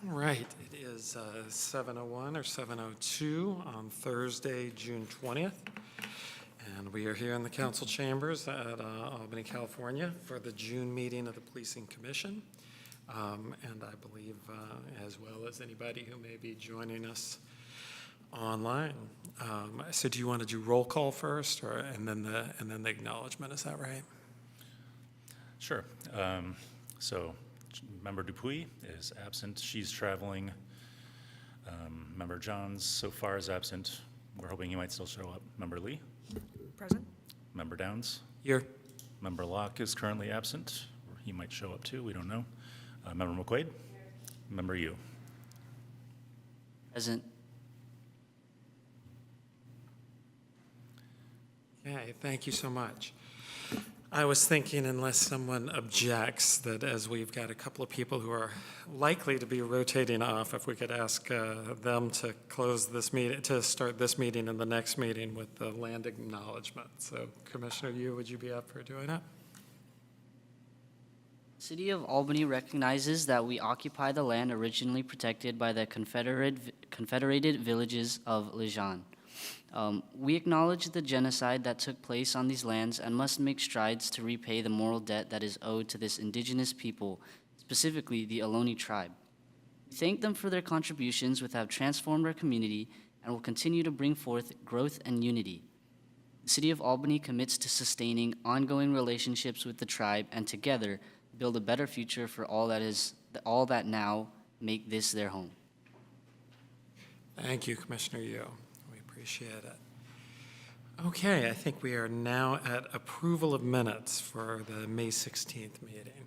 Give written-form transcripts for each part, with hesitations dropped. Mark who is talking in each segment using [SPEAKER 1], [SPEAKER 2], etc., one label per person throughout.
[SPEAKER 1] All right, it is 7:01 or 7:02 on Thursday, June 20th, and we are here in the council chambers at Albany, California for the June meeting of the Policing Commission, and I believe as well as anybody who may be joining us online. So do you want to do roll call first, or and then the acknowledgement, is that right?
[SPEAKER 2] Sure. So Member Dupuy is absent. She's traveling. Member Johns so far is absent. We're hoping he might still show up. Member Lee?
[SPEAKER 3] Present.
[SPEAKER 2] Member Downs?
[SPEAKER 1] Here.
[SPEAKER 2] Member Locke is currently absent. He might show up too. We don't know. Member McQuaid? Member Yu?
[SPEAKER 4] Present.
[SPEAKER 1] Okay, thank you so much. I was thinking, unless someone objects, that as we've got a couple of people who are likely to be rotating off, if we could ask them to close this meeting, to start this meeting and the next meeting with the land acknowledgement. So, Commissioner Yu, would you be up for doing it?
[SPEAKER 4] The City of Albany recognizes that we occupy the land originally protected by the Confederated Villages of Lejeune. We acknowledge the genocide that took place on these lands and must make strides to repay the moral debt that is owed to this indigenous people, specifically the Ohlone tribe. We thank them for their contributions which have transformed our community and will continue to bring forth growth and unity. The City of Albany commits to sustaining ongoing relationships with the tribe and together build a better future for all that now make this their home.
[SPEAKER 1] Thank you, Commissioner Yu. Appreciate it. Okay, I think we are now at approval of minutes for the May 16th meeting.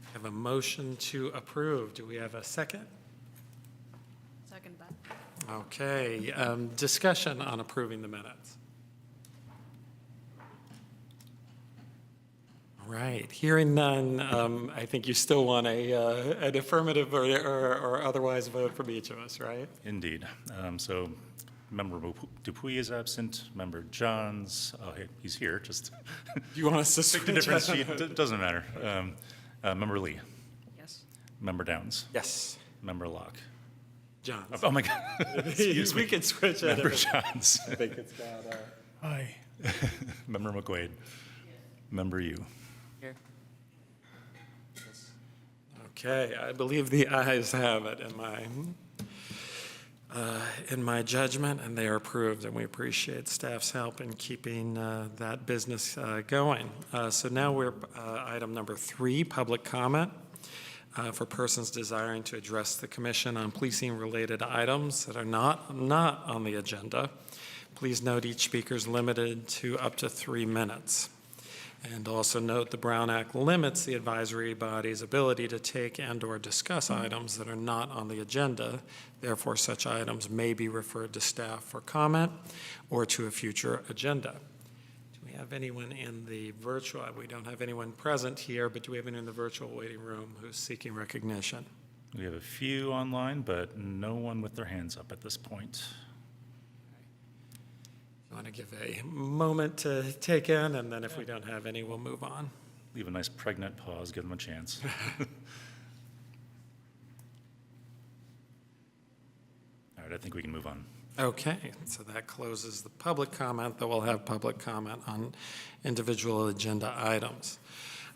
[SPEAKER 1] I have a motion to approve. Do we have a second?
[SPEAKER 3] Second that.
[SPEAKER 1] Okay, discussion on approving the minutes. All right, hearing none, I think you still want an affirmative or otherwise vote from each of us, right?
[SPEAKER 2] Indeed. So Member Dupuy is absent. Member Johns, oh, hey, he's here. Just
[SPEAKER 1] Do you want us to
[SPEAKER 2] pick the difference sheet. Doesn't matter. Member Lee.
[SPEAKER 3] Yes.
[SPEAKER 2] Member Downs.
[SPEAKER 1] Yes.
[SPEAKER 2] Member Locke.
[SPEAKER 1] John.
[SPEAKER 2] Oh my God. Excuse
[SPEAKER 1] We
[SPEAKER 2] me.
[SPEAKER 1] can switch it.
[SPEAKER 2] Member Johns.
[SPEAKER 1] I think it's got
[SPEAKER 2] Hi. Member McQuaid. Member Yu.
[SPEAKER 4] Here. Yes.
[SPEAKER 1] Okay, I believe the ayes have it in my judgment, and they are approved, and we appreciate staff's help in keeping that business going. So now we're item number 3, public comment for persons desiring to address the commission on policing-related items that are not on the agenda. Please note each speaker is limited to up to 3 minutes. And also note the Brown Act limits the advisory body's ability to take and/or discuss items that are not on the agenda. Therefore, such items may be referred to staff for comment or to a future agenda. Do we have anyone in the virtual? We don't have anyone present here, but do we have anyone in the virtual waiting room who's seeking recognition?
[SPEAKER 2] We have a few online, but no one with their hands up at this point.
[SPEAKER 1] I want to give a moment to take in, and then if we don't have any, we'll move on.
[SPEAKER 2] Leave a nice pregnant pause, give them a chance. All right, I think we can move on.
[SPEAKER 1] Okay, so that closes the public comment, though we'll have public comment on individual agenda items.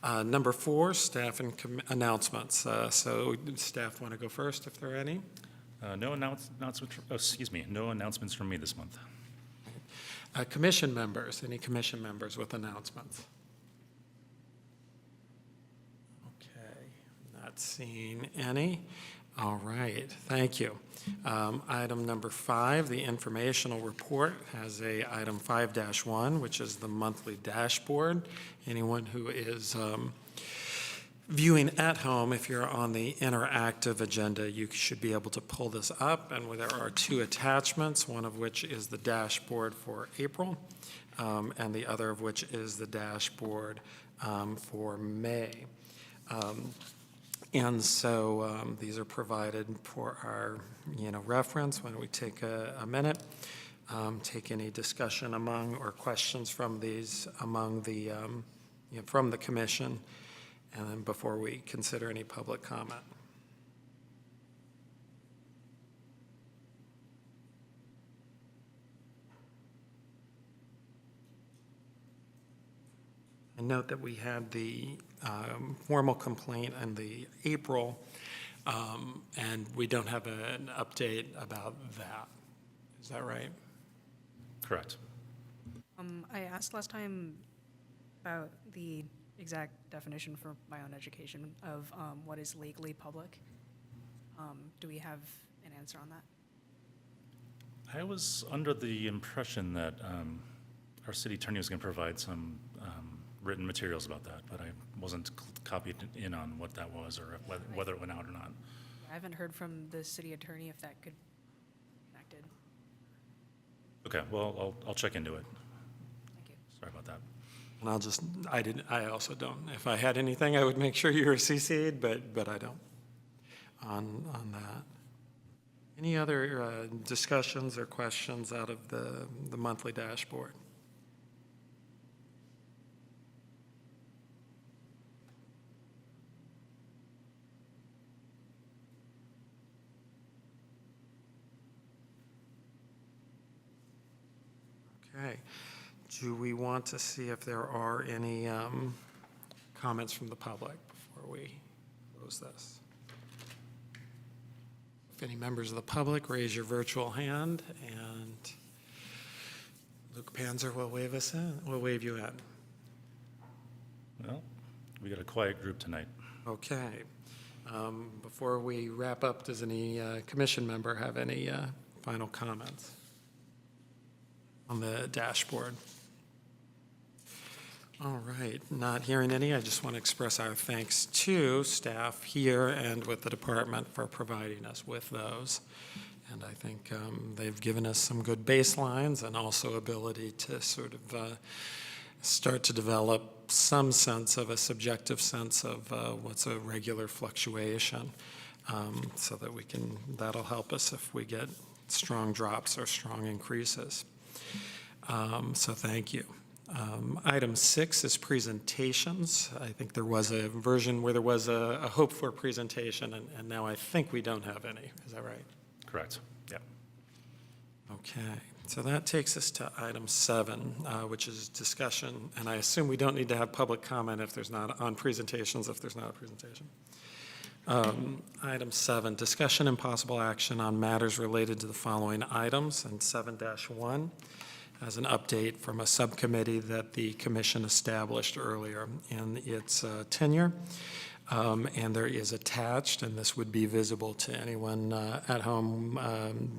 [SPEAKER 1] Number 4, staff and announcements. So staff want to go first if there are any?
[SPEAKER 2] No announcements from me this month.
[SPEAKER 1] Commission members, any commission members with announcements? Okay, not seeing any. All right, thank you. Item number 5, the informational report has a item 5-1, which is the monthly dashboard. Anyone who is viewing at home, if you're on the interactive agenda, you should be able to pull this up, and there are 2 attachments, one of which is the dashboard for April, and the other of which is the dashboard for May. And so these are provided for our reference. Why don't we take a minute, take any discussion among or questions from these among the from the commission, and then before we consider any public comment. I note that we had the formal complaint in the April, and we don't have an update about that. Is that right?
[SPEAKER 2] Correct.
[SPEAKER 3] I asked last time about the exact definition for my own education of what is legally public. Do we have an answer on that?
[SPEAKER 2] I was under the impression that our city attorney was going to provide some written materials about that, but I wasn't copied in on what that was or whether it went out or not.
[SPEAKER 3] I haven't heard from the city attorney if that could be connected.
[SPEAKER 2] Okay, well, I'll check into it.
[SPEAKER 3] Thank you.
[SPEAKER 2] Sorry about that.
[SPEAKER 1] And I also don't. If I had anything, I would make sure you were CC'd, but I don't on that. Any other discussions or questions out of the monthly dashboard? Okay. Do we want to see if there are any comments from the public before we close this? If any members of the public, raise your virtual hand, and Luke Panzer will wave us in. Will wave you in.
[SPEAKER 2] Well, we got a quiet group tonight.
[SPEAKER 1] Okay. Before we wrap up, does any commission member have any final comments on the dashboard? All right, not hearing any, I just want to express our thanks to staff here and with the department for providing us with those. And I think they've given us some good baselines and also ability to sort of start to develop some sense of a subjective sense of what's a regular fluctuation, so that that'll help us if we get strong drops or strong increases. So thank you. Item 6 is presentations. I think there was a version where there was a hope for presentation, and now I think we don't have any. Is that right?
[SPEAKER 2] Correct. Yeah.
[SPEAKER 1] Okay. So that takes us to item 7, which is discussion. And I assume we don't need to have public comment if there's not on presentations, if there's not a presentation. Item 7, discussion and possible action on matters related to the following items, and 7-1. As an update from a subcommittee that the commission established earlier in its tenure. And there is attached, and this would be visible to anyone at home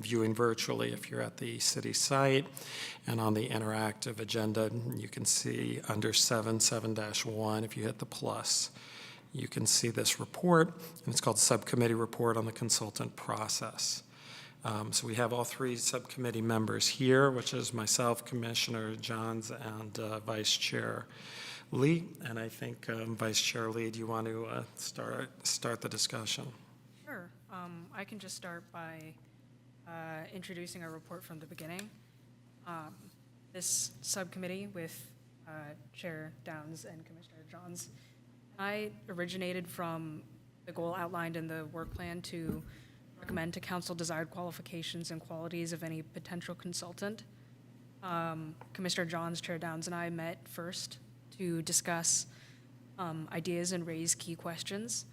[SPEAKER 1] viewing virtually if you're at the city site. And on the interactive agenda, you can see under 7-1, if you hit the plus, you can see this report, and it's called Subcommittee Report on the Consultant Process. So we have all 3 subcommittee members here, which is myself, Commissioner Johns, and Vice Chair Lee. And I think Vice Chair Lee, do you want to start the discussion?
[SPEAKER 3] Sure. I can just start by introducing our report from the beginning. This subcommittee with Chair Downs and Commissioner Johns, I originated from the goal outlined in the work plan to recommend to council desired qualifications and qualities of any potential consultant. Commissioner Johns, Chair Downs, and I met first to discuss ideas and raise key questions.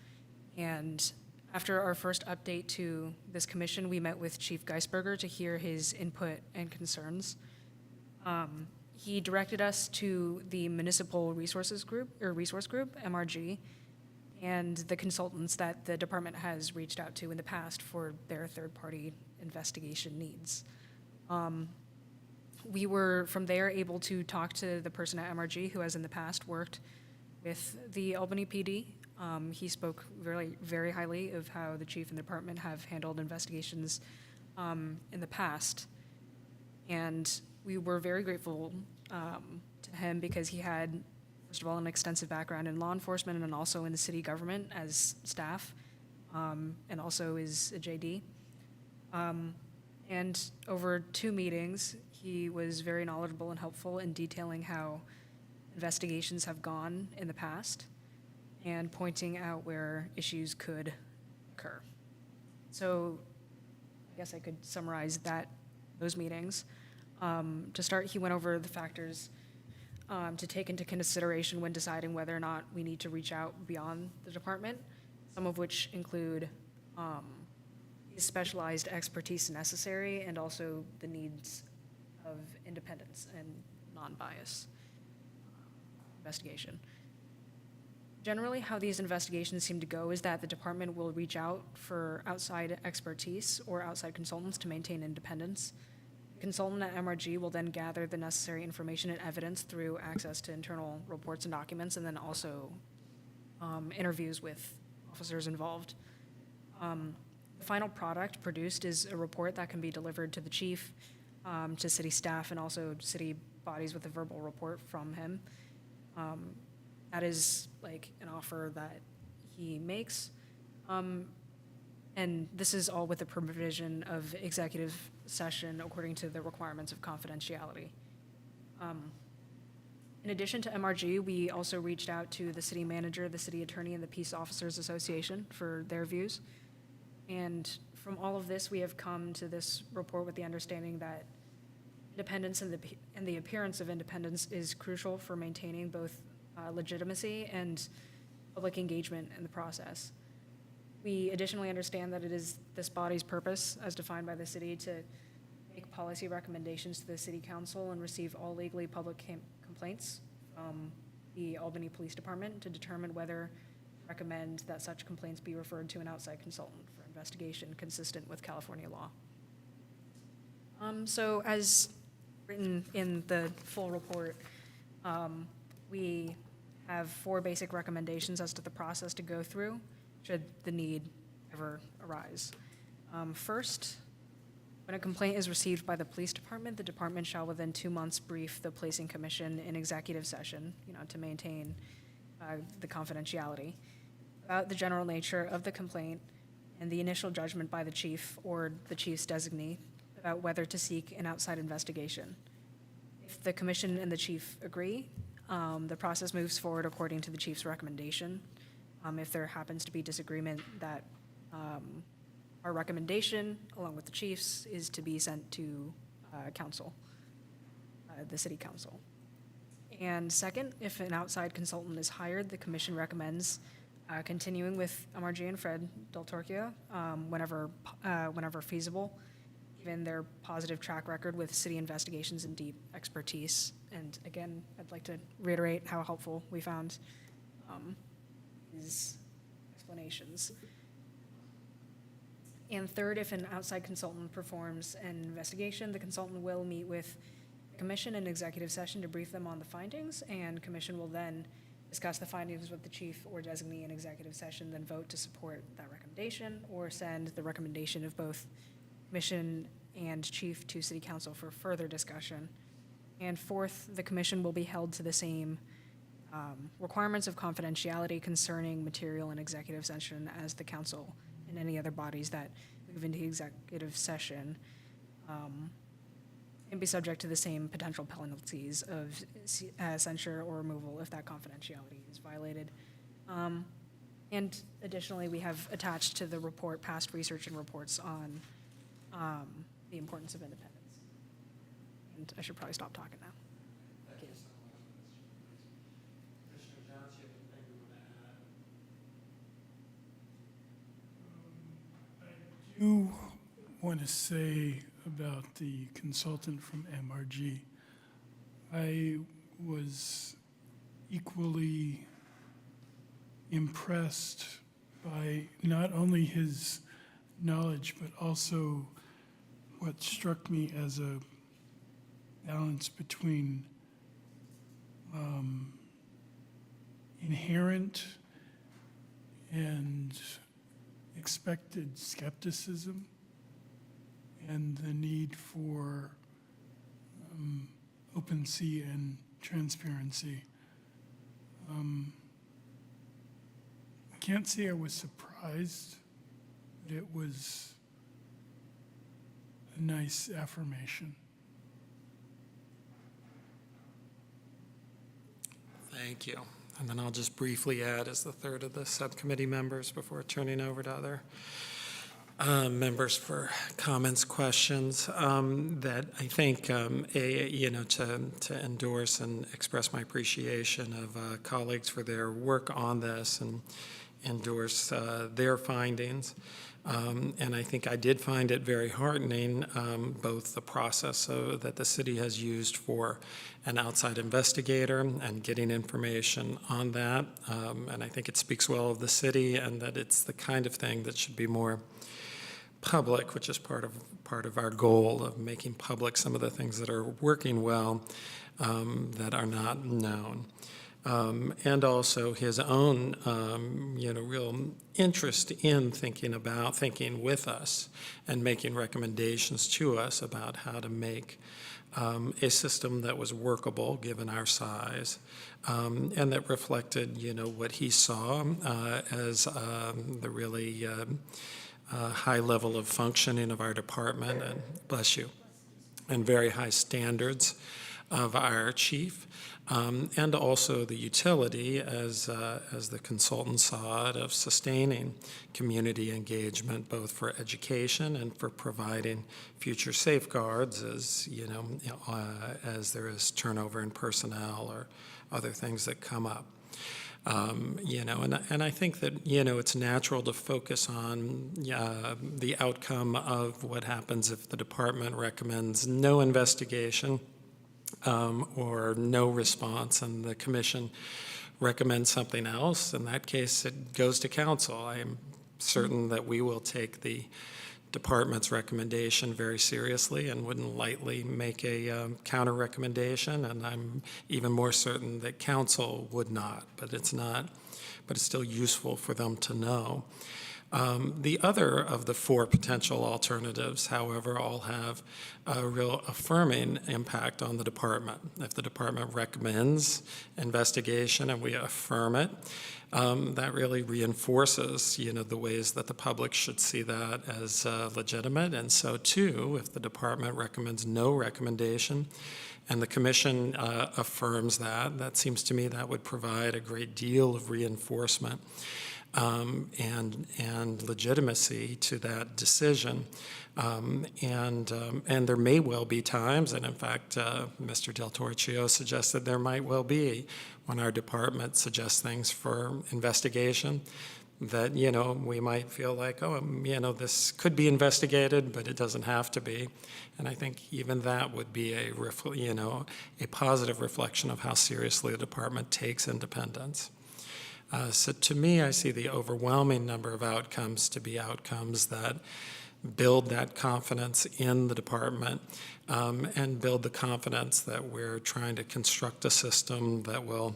[SPEAKER 3] And after our first update to this commission, we met with Chief Geisberger to hear his input and concerns. He directed us to the Municipal Resource Group, MRG, and the consultants that the department has reached out to in the past for their third-party investigation needs. We were, from there, able to talk to the person at MRG who has in the past worked with the Albany PD. He spoke very, very highly of how the chief and the department have handled investigations in the past. And we were very grateful to him because he had, first of all, an extensive background in law enforcement and also in the city government as staff, and also is a JD. And over 2 meetings, he was very knowledgeable and helpful in detailing how investigations have gone in the past and pointing out where issues could occur. So I guess I could summarize those meetings. To start, he went over the factors to take into consideration when deciding whether or not we need to reach out beyond the department, some of which include the specialized expertise necessary and also the needs of independence and non-bias investigation. Generally, how these investigations seem to go is that the department will reach out for outside expertise or outside consultants to maintain independence. The consultant at MRG will then gather the necessary information and evidence through access to internal reports and documents, and then also interviews with officers involved. The final product produced is a report that can be delivered to the chief, to city staff, and also city bodies with a verbal report from him. That is like an offer that he makes. And this is all with the provision of executive session according to the requirements of confidentiality. In addition to MRG, we also reached out to the city manager, the city attorney, and the Peace Officers Association for their views. And from all of this, we have come to this report with the understanding that independence and the appearance of independence is crucial for maintaining both legitimacy and public engagement in the process. We additionally understand that it is this body's purpose, as defined by the city, to make policy recommendations to the city council and receive all legally public complaints from the Albany Police Department to determine whether to recommend that such complaints be referred to an outside consultant for investigation consistent with California law. So as written in the full report, we have 4 basic recommendations as to the process to go through should the need ever arise. First, when a complaint is received by the police department, the department shall within 2 months brief the policing commission in executive session, to maintain the confidentiality about the general nature of the complaint and the initial judgment by the chief or the chief's designee about whether to seek an outside investigation. If the commission and the chief agree, the process moves forward according to the chief's recommendation. If there happens to be disagreement, that our recommendation, along with the chief's, is to be sent to council, the city council. And second, if an outside consultant is hired, the commission recommends continuing with MRG and Fred Del Torchio whenever feasible, given their positive track record with city investigations and deep expertise. And again, I'd like to reiterate how helpful we found his explanations. And third, if an outside consultant performs an investigation, the consultant will meet with the commission in executive session to brief them on the findings, and commission will then discuss the findings with the chief or designee in executive session, then vote to support that recommendation or send the recommendation of both commission and chief to city council for further discussion. And fourth, the commission will be held to the same requirements of confidentiality concerning material in executive session as the council and any other bodies that move into executive session, and be subject to the same potential penalties of censure or removal if that confidentiality is violated. And additionally, we have attached to the report past research and reports on the importance of independence. And I should probably stop talking now. Thank you.
[SPEAKER 1] Commissioner Jones, you have anything you want to add?
[SPEAKER 5] I do want to say about the consultant from MRG. I was equally impressed by not only his knowledge, but also what struck me as a balance between inherent and expected skepticism and the need for open-sea and transparency. I can't say I was surprised, but it was a nice affirmation.
[SPEAKER 1] Thank you. And then I'll just briefly add as the third of the subcommittee members before turning over to other members for comments, questions, that I think, to endorse and express my appreciation of colleagues for their work on this and endorse their findings. And I think I did find it very heartening, both the process that the city has used for an outside investigator and getting information on that. And I think it speaks well of the city and that it's the kind of thing that should be more public, which is part of our goal of making public some of the things that are working well that are not known. And also his own, real interest in thinking with us and making recommendations to us about how to make a system that was workable given our size and that reflected, what he saw as the really high level of functioning of our department, and bless you, and very high standards of our chief, and also the utility, as the consultant saw it, of sustaining community engagement, both for education and for providing future safeguards, as as there is turnover in personnel or other things that come up. And I think that, it's natural to focus on the outcome of what happens if the department recommends no investigation or no response, and the commission recommends something else. In that case, it goes to council. I am certain that we will take the department's recommendation very seriously and wouldn't lightly make a counter recommendation, and I'm even more certain that council would not, but it's still useful for them to know. The other of the four potential alternatives, however, all have a real affirming impact on the department. If the department recommends investigation and we affirm it, that really reinforces, the ways that the public should see that as legitimate. And so, too, if the department recommends no recommendation and the commission affirms that, that seems to me that would provide a great deal of reinforcement and legitimacy to that decision. And there may well be times, and in fact, Mr. Del Torchio suggested there might well be, when our department suggests things for investigation, that, we might feel like, this could be investigated, but it doesn't have to be. And I think even that would be a positive reflection of how seriously the department takes independence. So to me, I see the overwhelming number of outcomes to be outcomes that build that confidence in the department and build the confidence that we're trying to construct a system that will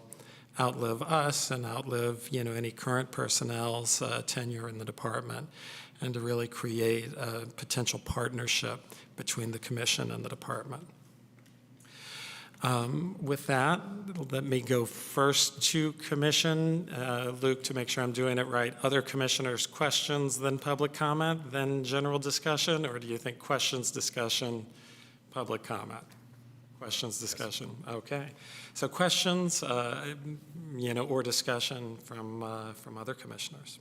[SPEAKER 1] outlive us and outlive, any current personnel's tenure in the department, and to really create a potential partnership between the commission and the department. With that, let me go first to commission. Luke, to make sure I'm doing it right, other commissioners' questions, then public comment, then general discussion, or do you think questions, discussion, public comment? Questions, discussion, okay. So questions, or discussion from other commissioners.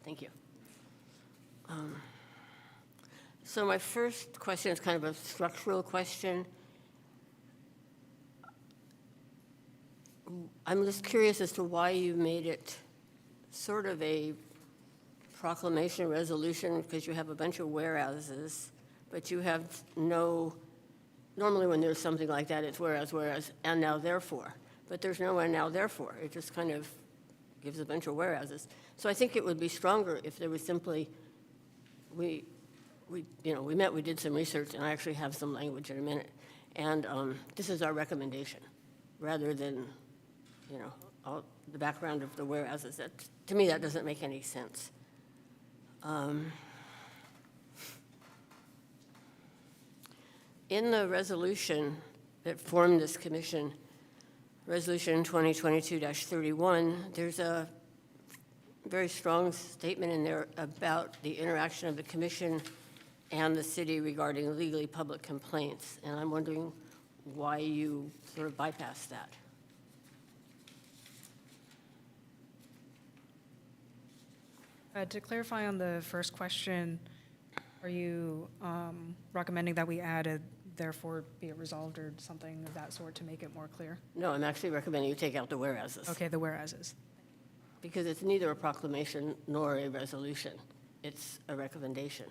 [SPEAKER 6] Thank you. So my first question is kind of a structural question. I'm just curious as to why you made it sort of a proclamation resolution, because you have a bunch of whereases, but you have no, normally when there's something like that, it's whereas, and now therefore. But there's no and now therefore. It just kind of gives a bunch of whereases. So I think it would be stronger if there was simply, we met, we did some research, and I actually have some language in a minute, and this is our recommendation, rather than, all the background of the whereases. That, to me, that doesn't make any sense. In the resolution that formed this commission, Resolution 2022-31, there's a very strong statement in there about the interaction of the commission and the city regarding legally public complaints. And I'm wondering why you sort of bypassed that.
[SPEAKER 3] To clarify on the first question, are you recommending that we add a therefore be it resolved or something of that sort to make it more clear?
[SPEAKER 6] No, I'm actually recommending you take out the whereases.
[SPEAKER 3] Okay, the whereases.
[SPEAKER 6] Because it's neither a proclamation nor a resolution. It's a recommendation.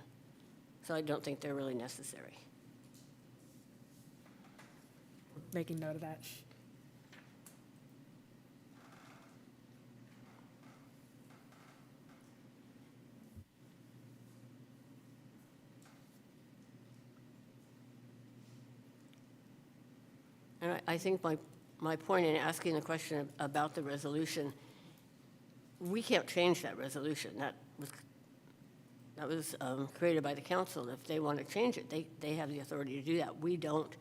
[SPEAKER 6] So I don't think they're really necessary.
[SPEAKER 3] Making note of that.
[SPEAKER 6] And I think my point in asking the question about the resolution, we can't change that resolution. That was created by the council. If they want to change it, they have the authority to do that. We don't.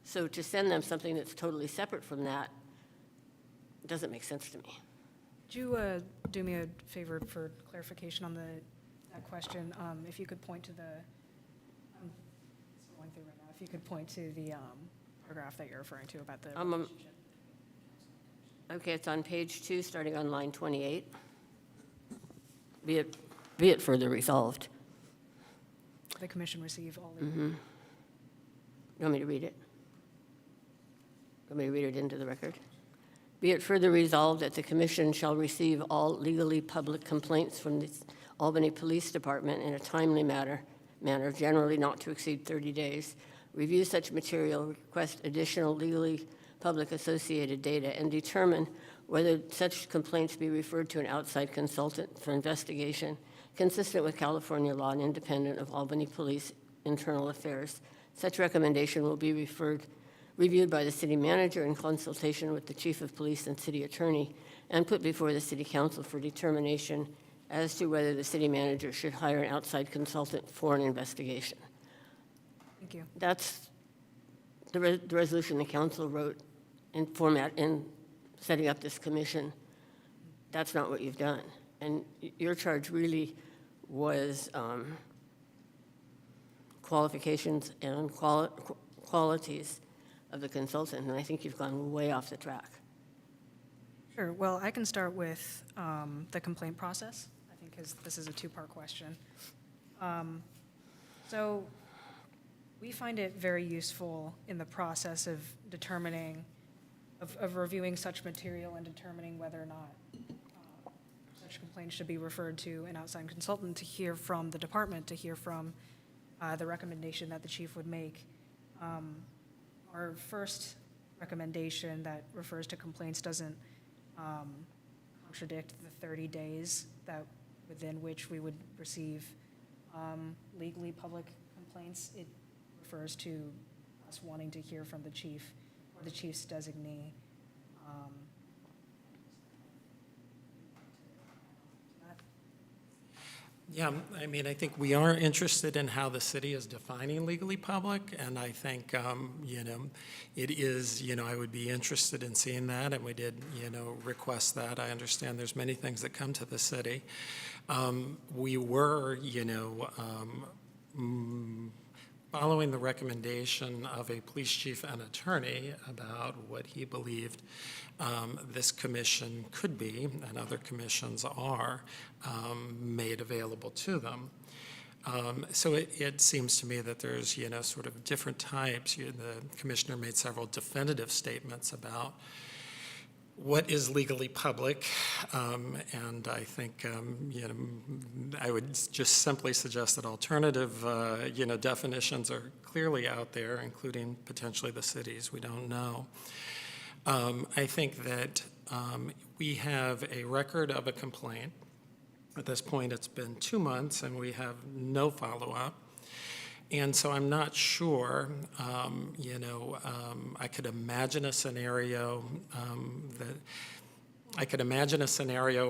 [SPEAKER 6] So to send them something that's totally separate from that doesn't make sense to me.
[SPEAKER 3] Could you do me a favor for clarification on that question? If you could point to I'm going through right now, if you could point to the paragraph that you're referring to about the relationship.
[SPEAKER 6] Okay, it's on page 2, starting on line 28. Be it further resolved.
[SPEAKER 3] The commission receive all the.
[SPEAKER 6] You want me to read it? Want me to read it into the record? Be it further resolved that the commission shall receive all legally public complaints from the Albany Police Department in a timely manner, generally not to exceed 30 days, review such material, request additional legally public associated data, and determine whether such complaints be referred to an outside consultant for investigation consistent with California law and independent of Albany Police internal affairs. Such recommendation will be reviewed by the city manager in consultation with the chief of police and city attorney, and put before the city council for determination as to whether the city manager should hire an outside consultant for an investigation.
[SPEAKER 3] Thank you.
[SPEAKER 6] That's the resolution the council wrote in format in setting up this commission. That's not what you've done. And your charge really was qualifications and qualities of the consultant, and I think you've gone way off the track.
[SPEAKER 3] Sure. Well, I can start with the complaint process, I think, because this is a two-part question. So we find it very useful in the process of determining, of reviewing such material and determining whether or not such complaints should be referred to an outside consultant, to hear from the department, to hear from the recommendation that the chief would make. Our first recommendation that refers to complaints doesn't contradict the 30 days that within which we would receive legally public complaints. It refers to us wanting to hear from the chief or the chief's designee.
[SPEAKER 1] Yeah, I mean, I think we are interested in how the city is defining legally public, and I think, it is, I would be interested in seeing that, and we did, request that. I understand there's many things that come to the city. We were, following the recommendation of a police chief and attorney about what he believed this commission could be, and other commissions are, made available to them. So it seems to me that there's, sort of different types. The commissioner made several definitive statements about what is legally public, and I think, I would just simply suggest that alternative, definitions are clearly out there, including potentially the cities. We don't know. I think that we have a record of a complaint. At this point, it's been 2 months, and we have no follow-up. And so I'm not sure, I could imagine a scenario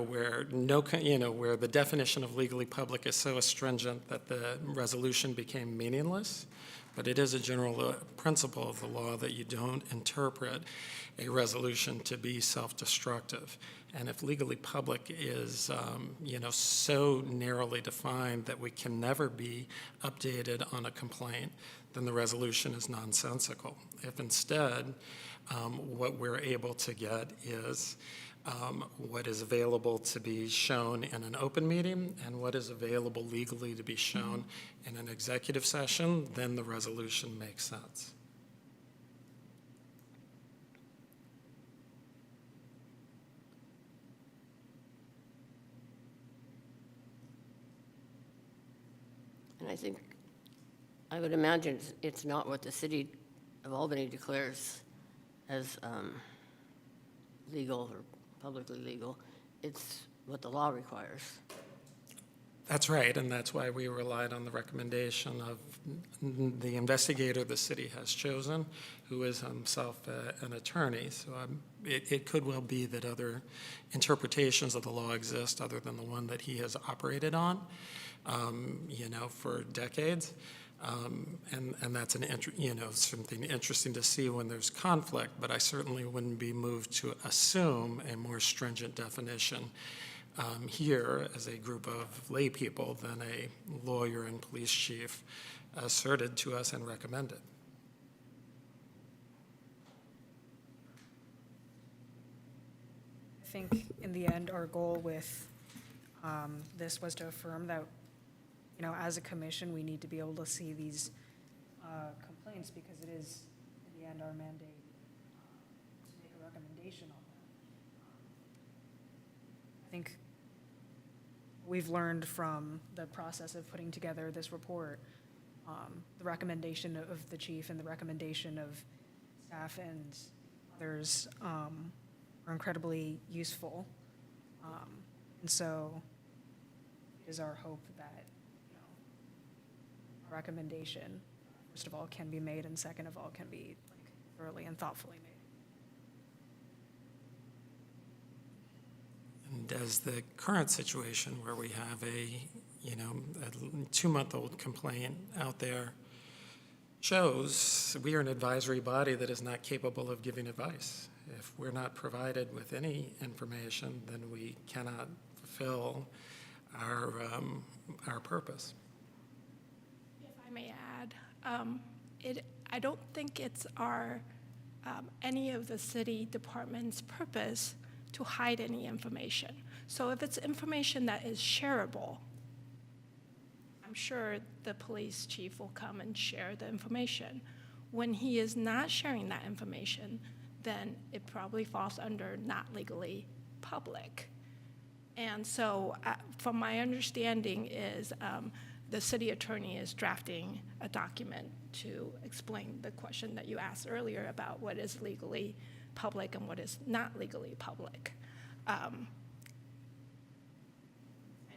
[SPEAKER 1] where where the definition of legally public is so astringent that the resolution became meaningless. But it is a general principle of the law that you don't interpret a resolution to be self-destructive. And if legally public is, so narrowly defined that we can never be updated on a complaint, then the resolution is nonsensical. If instead, what we're able to get is what is available to be shown in an open meeting and what is available legally to be shown in an executive session, then the resolution makes sense.
[SPEAKER 6] And I would imagine it's not what the city of Albany declares as legal or publicly legal. It's what the law requires.
[SPEAKER 1] That's right, and that's why we relied on the recommendation of the investigator the city has chosen, who is himself an attorney. So it could well be that other interpretations of the law exist other than the one that he has operated on, for decades. And that's something interesting to see when there's conflict, but I certainly wouldn't be moved to assume a more stringent definition here as a group of lay people than a lawyer and police chief asserted to us and recommended.
[SPEAKER 3] I think in the end, our goal with this was to affirm that, as a commission, we need to be able to see these complaints because it is, in the end, our mandate to make a recommendation on that. I think we've learned from the process of putting together this report, the recommendation of the chief and the recommendation of staff and others are incredibly useful. And so it is our hope that a recommendation, first of all, can be made, and second of all, can be thoroughly and thoughtfully made.
[SPEAKER 1] And as the current situation where we have a 2-month-old complaint out there shows, we are an advisory body that is not capable of giving advice. If we're not provided with any information, then we cannot fulfill our purpose.
[SPEAKER 7] If I may add, I don't think it's any of the city department's purpose to hide any information. So if it's information that is shareable, I'm sure the police chief will come and share the information. When he is not sharing that information, then it probably falls under not legally public. And so from my understanding is the city attorney is drafting a document to explain the question that you asked earlier about what is legally public and what is not legally public. I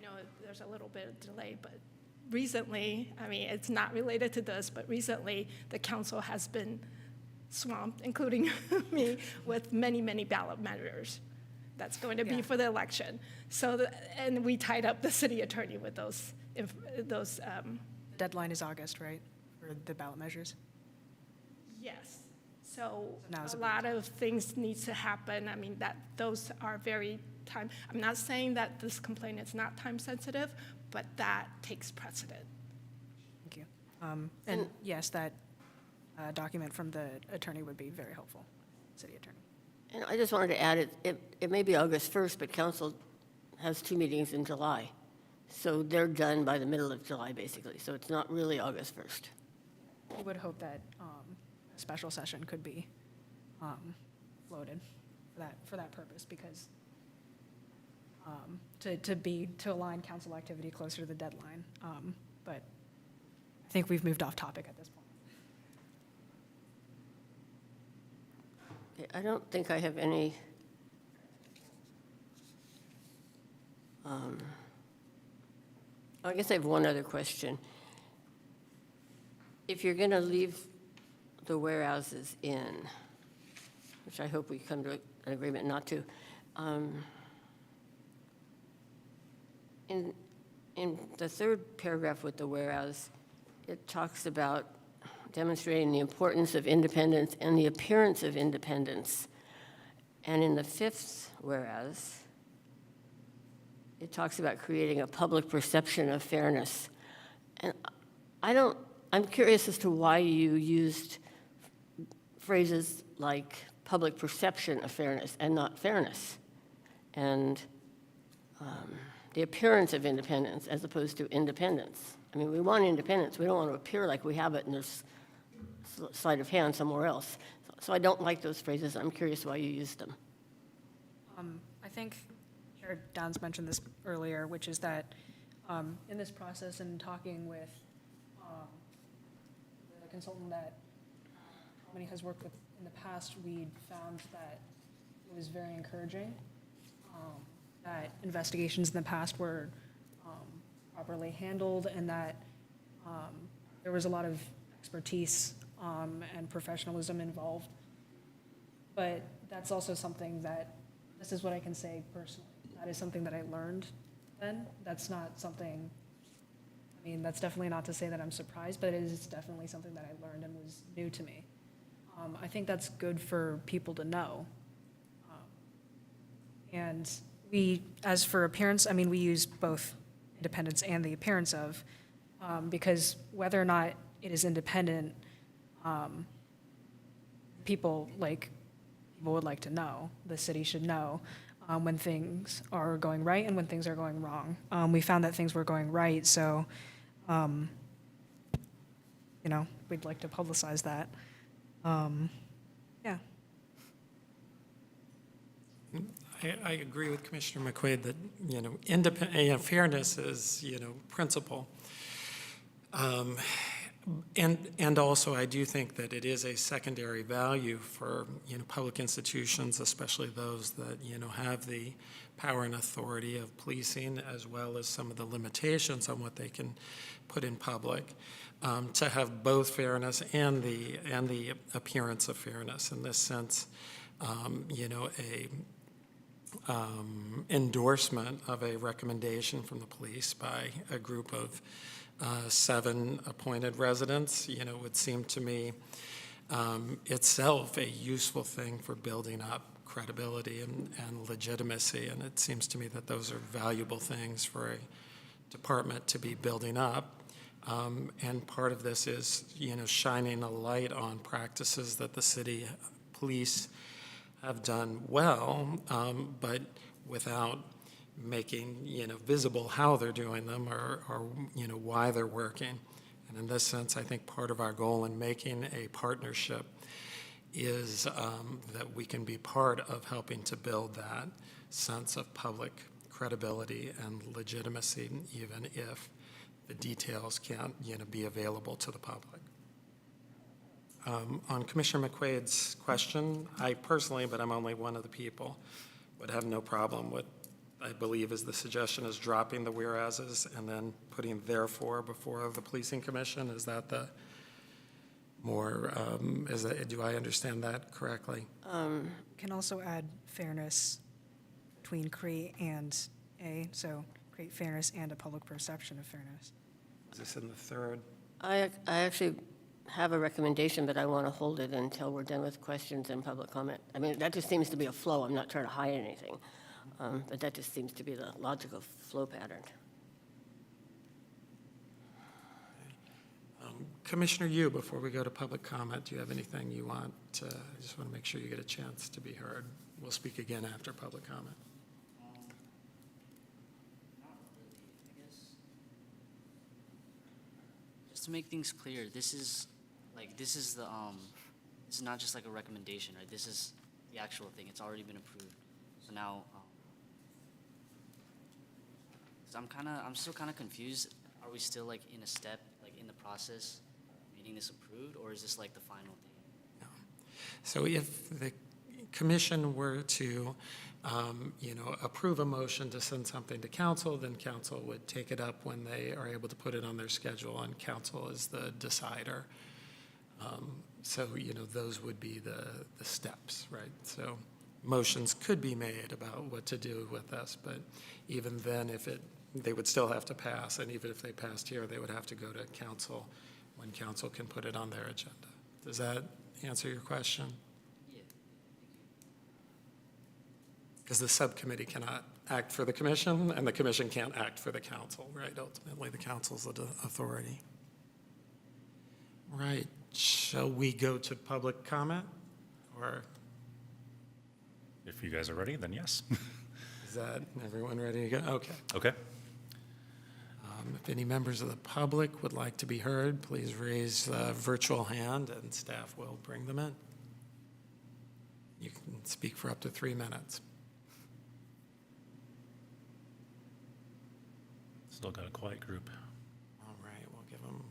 [SPEAKER 7] know there's a little bit of delay, but recently, it's not related to this, but recently the council has been swamped, including me, with many, many ballot measures that's going to be for the election. So, and we tied up the city attorney with those.
[SPEAKER 3] Deadline is August, right, for the ballot measures?
[SPEAKER 7] Yes. So
[SPEAKER 3] now's
[SPEAKER 7] a
[SPEAKER 3] a big
[SPEAKER 7] lot of things need to happen. Those are very time. I'm not saying that this complaint is not time sensitive, but that takes precedent.
[SPEAKER 3] Thank you. And yes, that document from the attorney would be very helpful, city attorney.
[SPEAKER 6] And I just wanted to add, it may be August 1st, but council has 2 meetings in July. So they're done by the middle of July, basically. So it's not really August 1st.
[SPEAKER 3] We would hope that a special session could be floated for that purpose, because to align council activity closer to the deadline. But I think we've moved off topic at this point.
[SPEAKER 6] Okay, I don't think I have any I guess I have one other question. If you're going to leave the warehouses in, which I hope we come to an agreement not to, in the 3rd paragraph with the whereas, it talks about demonstrating the importance of independence and the appearance of independence. And in the 5th whereas, it talks about creating a public perception of fairness. And I don't I'm curious as to why you used phrases like public perception of fairness and not fairness, and the appearance of independence as opposed to independence. I mean, we want independence. We don't want to appear like we have it and there's sleight of hand somewhere else. So I don't like those phrases. I'm curious why you used them.
[SPEAKER 3] I think Chair Downs mentioned this earlier, which is that in this process and talking with the consultant that Albany has worked with in the past, we found that it was very encouraging that investigations in the past were properly handled and that there was a lot of expertise and professionalism involved. But that's also something that, this is what I can say personally, that is something that I learned then. That's not something, I mean, that's definitely not to say that I'm surprised, but it is definitely something that I learned and was new to me. I think that's good for people to know. And we, as for appearance, I mean, we use both independence and the appearance of, because whether or not it is independent, people would like to know, the city should know when things are going right and when things are going wrong. We found that things were going right, so, we'd like to publicize that. Yeah.
[SPEAKER 1] I agree with Commissioner McQuaid that, fairness is, principle. And also, I do think that it is a secondary value for, public institutions, especially those that, have the power and authority of policing, as well as some of the limitations on what they can put in public, to have both fairness and the appearance of fairness. In this sense, endorsement of a recommendation from the police by a group of 7 appointed residents, would seem to me itself a useful thing for building up credibility and legitimacy. And it seems to me that those are valuable things for a department to be building up. And part of this is, shining a light on practices that the city police have done well, but without making, visible how they're doing them or why they're working. And in this sense, I think part of our goal in making a partnership is that we can be part of helping to build that sense of public credibility and legitimacy, even if the details can't, be available to the public. On Commissioner McQuaid's question, I personally, but I'm only one of the people, would have no problem with, I believe is the suggestion, is dropping the whereases and then putting therefore before the policing commission. Is that the more, do I understand that correctly?
[SPEAKER 3] Can also add fairness between CRE and A, so create fairness and a public perception of fairness.
[SPEAKER 1] Is this in the third?
[SPEAKER 6] I actually have a recommendation, but I want to hold it until we're done with questions and public comment. I mean, that just seems to be a flow. I'm not trying to hide anything, but that just seems to be the logical flow pattern.
[SPEAKER 1] Commissioner Yu, before we go to public comment, do you have anything you want to, I just want to make sure you get a chance to be heard. We'll speak again after public comment.
[SPEAKER 4] Just to make things clear, this is not just like a recommendation, right? This is the actual thing. It's already been approved. So now, so I'm still kind of confused. Are we still like in a step, like in the process, of getting this approved, or is this like the final thing?
[SPEAKER 1] No. So if the commission were to, approve a motion to send something to council, then council would take it up when they are able to put it on their schedule, and council is the decider. So, those would be the steps, right? So motions could be made about what to do with this, but even then, they would still have to pass, and even if they passed here, they would have to go to council when council can put it on their agenda. Does that answer your question?
[SPEAKER 4] Yeah.
[SPEAKER 1] Because the subcommittee cannot act for the commission, and the commission can't act for the council, right? Ultimately, the council's the authority. Right, shall we go to public comment? Or
[SPEAKER 2] If you guys are ready, then yes.
[SPEAKER 1] is that everyone ready to go? Okay.
[SPEAKER 2] Okay.
[SPEAKER 1] If any members of the public would like to be heard, please raise a virtual hand and staff will bring them in. You can speak for up to 3 minutes.
[SPEAKER 2] Still got a quiet group.
[SPEAKER 1] All right, we'll give them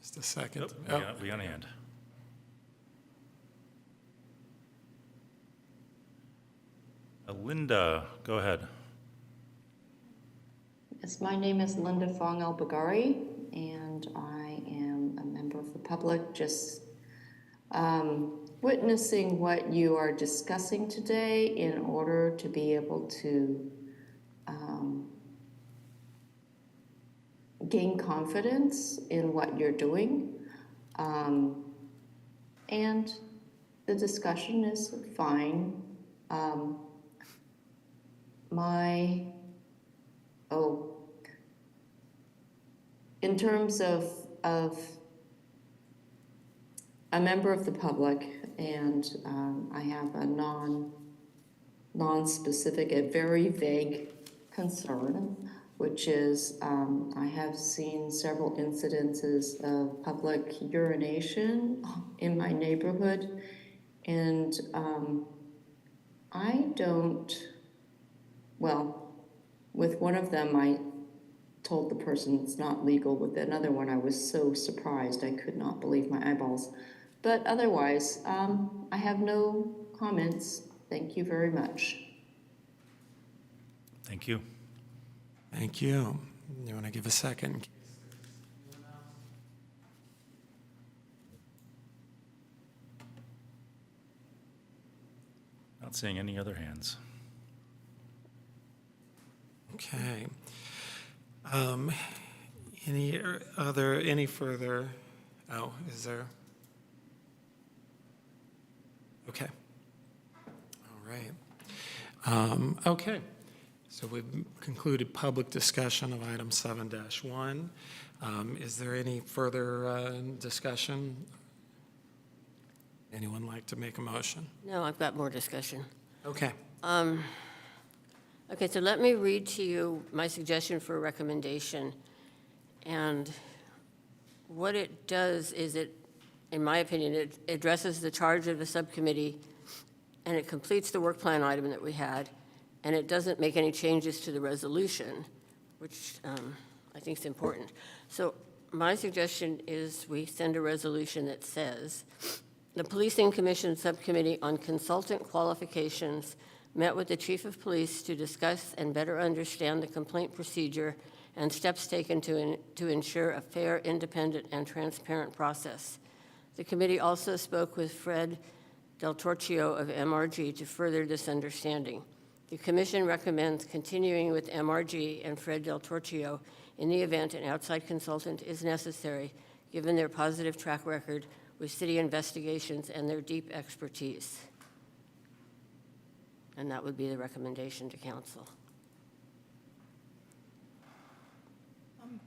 [SPEAKER 1] just a second.
[SPEAKER 2] Oh, we got a hand. Linda, go ahead.
[SPEAKER 8] Yes, my name is Linda Fong Albagari, and I am a member of the public, just witnessing what you are discussing today in order to be able to gain confidence in what you're doing. And the discussion is fine. In terms of a member of the public, and I have a non-specific, a very vague concern, which is I have seen several incidences of public urination in my neighborhood, and with one of them, I told the person it's not legal. With another one, I was so surprised I could not believe my eyeballs. But otherwise, I have no comments. Thank you very much.
[SPEAKER 2] Thank you.
[SPEAKER 1] Thank you. You want to give a second?
[SPEAKER 2] Not seeing any other hands.
[SPEAKER 1] Okay. Any further? Oh, is there? Okay. All right. Okay. So we've concluded public discussion of item 7-1. Is there any further discussion? Anyone like to make a motion?
[SPEAKER 6] No, I've got more discussion.
[SPEAKER 1] Okay.
[SPEAKER 6] Okay, so let me read to you my suggestion for a recommendation. And what it does is in my opinion, it addresses the charge of the subcommittee, and it completes the work plan item that we had, and it doesn't make any changes to the resolution, which I think is important. So my suggestion is we send a resolution that says, the Policing Commission Subcommittee on Consultant Qualifications met with the Chief of Police to discuss and better understand the complaint procedure and steps taken to ensure a fair, independent, and transparent process. The committee also spoke with Fred Del Torchio of MRG to further this understanding. The commission recommends continuing with MRG and Fred Del Torchio in the event an outside consultant is necessary, given their positive track record with city investigations and their deep expertise. And that would be the recommendation to council.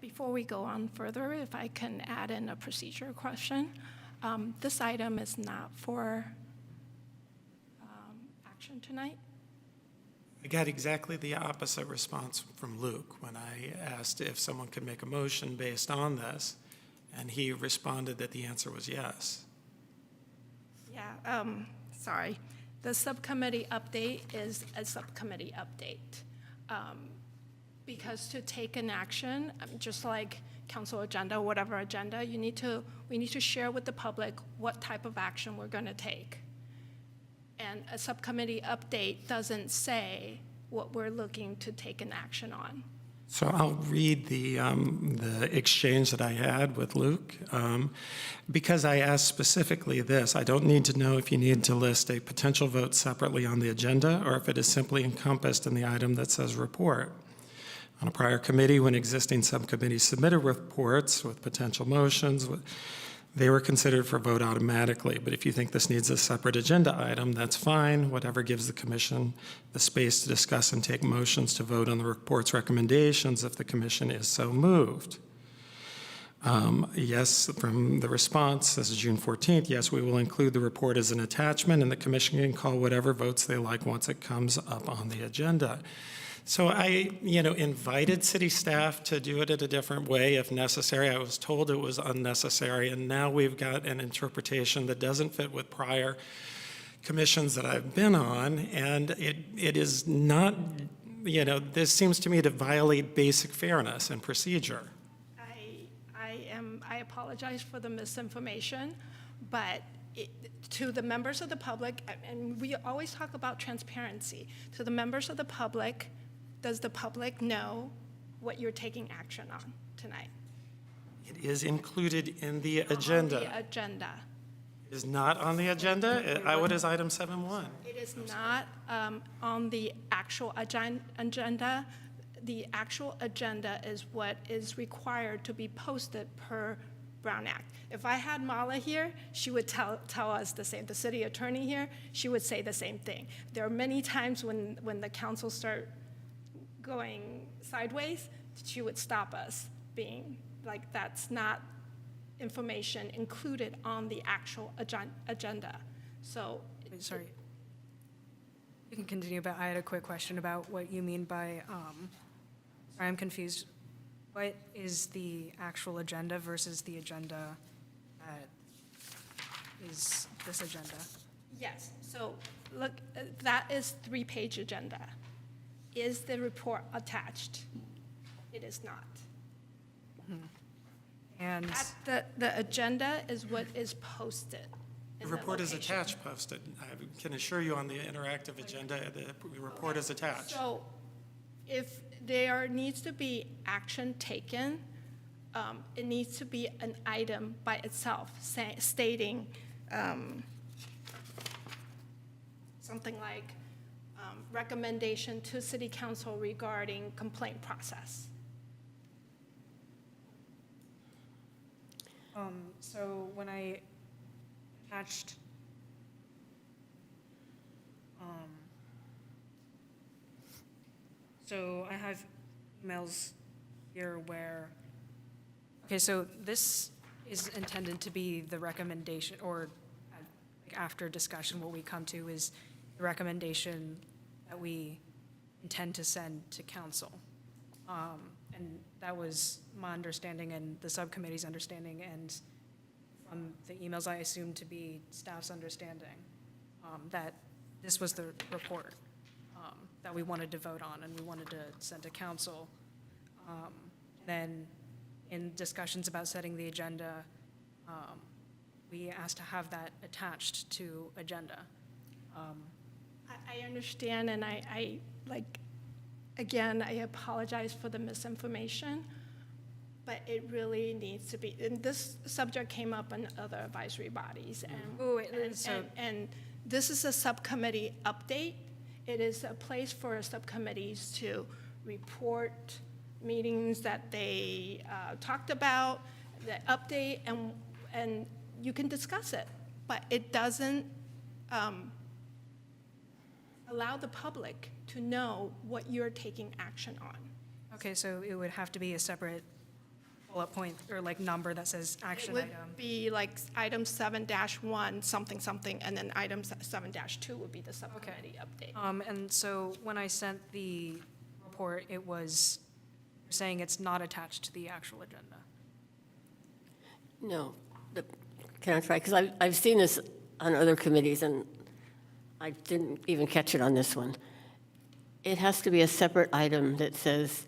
[SPEAKER 7] Before we go on further, if I can add in a procedure question. This item is not for action tonight.
[SPEAKER 1] I got exactly the opposite response from Luke when I asked if someone could make a motion based on this, and he responded that the answer was yes.
[SPEAKER 7] Yeah, sorry. The subcommittee update is a subcommittee update. Because to take an action, just like council agenda, whatever agenda, we need to share with the public what type of action we're going to take. And a subcommittee update doesn't say what we're looking to take an action on.
[SPEAKER 1] So I'll read the exchange that I had with Luke. Because I asked specifically this, I don't need to know if you need to list a potential vote separately on the agenda or if it is simply encompassed in the item that says report. On a prior committee, when existing subcommittees submitted reports with potential motions, they were considered for vote automatically. But if you think this needs a separate agenda item, that's fine. Whatever gives the commission the space to discuss and take motions to vote on the report's recommendations if the commission is so moved. Yes, from the response, this is June 14th, yes, we will include the report as an attachment, and the commission can call whatever votes they like once it comes up on the agenda. So I, invited city staff to do it in a different way if necessary. I was told it was unnecessary, and now we've got an interpretation that doesn't fit with prior commissions that I've been on, and it is not, this seems to me to violate basic fairness and procedure.
[SPEAKER 7] I apologize for the misinformation, but to the members of the public, and we always talk about transparency, to the members of the public, does the public know what you're taking action on tonight?
[SPEAKER 1] It is included in the agenda.
[SPEAKER 7] On the agenda.
[SPEAKER 1] It is not on the agenda. What is item 7.1?
[SPEAKER 7] It is not on the actual agenda. The actual agenda is what is required to be posted per Brown Act. If I had Mala here, she would tell us the same. The city attorney here, she would say the same thing. There are many times when the council start going sideways, she would stop us, being like, that's not information included on the actual agenda. So.
[SPEAKER 3] Sorry. You can continue, but I had a quick question about what you mean by, sorry, I'm confused. What is the actual agenda versus the agenda that is this agenda?
[SPEAKER 7] Yes, so look, that is 3-page agenda. Is the report attached? It is not.
[SPEAKER 3] And
[SPEAKER 7] The agenda is what is posted.
[SPEAKER 1] The
[SPEAKER 7] in
[SPEAKER 1] report is
[SPEAKER 7] location.
[SPEAKER 1] attached, posted. I can assure you on the interactive agenda, the report is attached.
[SPEAKER 7] So if there needs to be action taken, it needs to be an item by itself, stating something like recommendation to city council regarding complaint process.
[SPEAKER 3] So when I attached, so I have emails here where, okay, so this is intended to be the recommendation, or after discussion, what we come to is the recommendation that we intend to send to council. And that was my understanding and the subcommittee's understanding, and from the emails I assumed to be staff's understanding, that this was the report that we wanted to vote on and we wanted to send to council. Then in discussions about setting the agenda, we asked to have that attached to agenda.
[SPEAKER 7] I understand, and I like, again, I apologize for the misinformation, but it really needs to be, and this subject came up in other advisory bodies, and this is a subcommittee update. It is a place for subcommittees to report meetings that they talked about, the update, and you can discuss it, but it doesn't allow the public to know what you're taking action on.
[SPEAKER 3] Okay, so it would have to be a separate bullet point or like number that says action
[SPEAKER 7] It
[SPEAKER 3] item.
[SPEAKER 7] would be like item 7-1, something, something, and then item 7-2 would be the subcommittee update.
[SPEAKER 3] And so when I sent the report, it was saying it's not attached to the actual agenda.
[SPEAKER 6] No. Can I try? Because I've seen this on other committees, and I didn't even catch it on this one. It has to be a separate item that says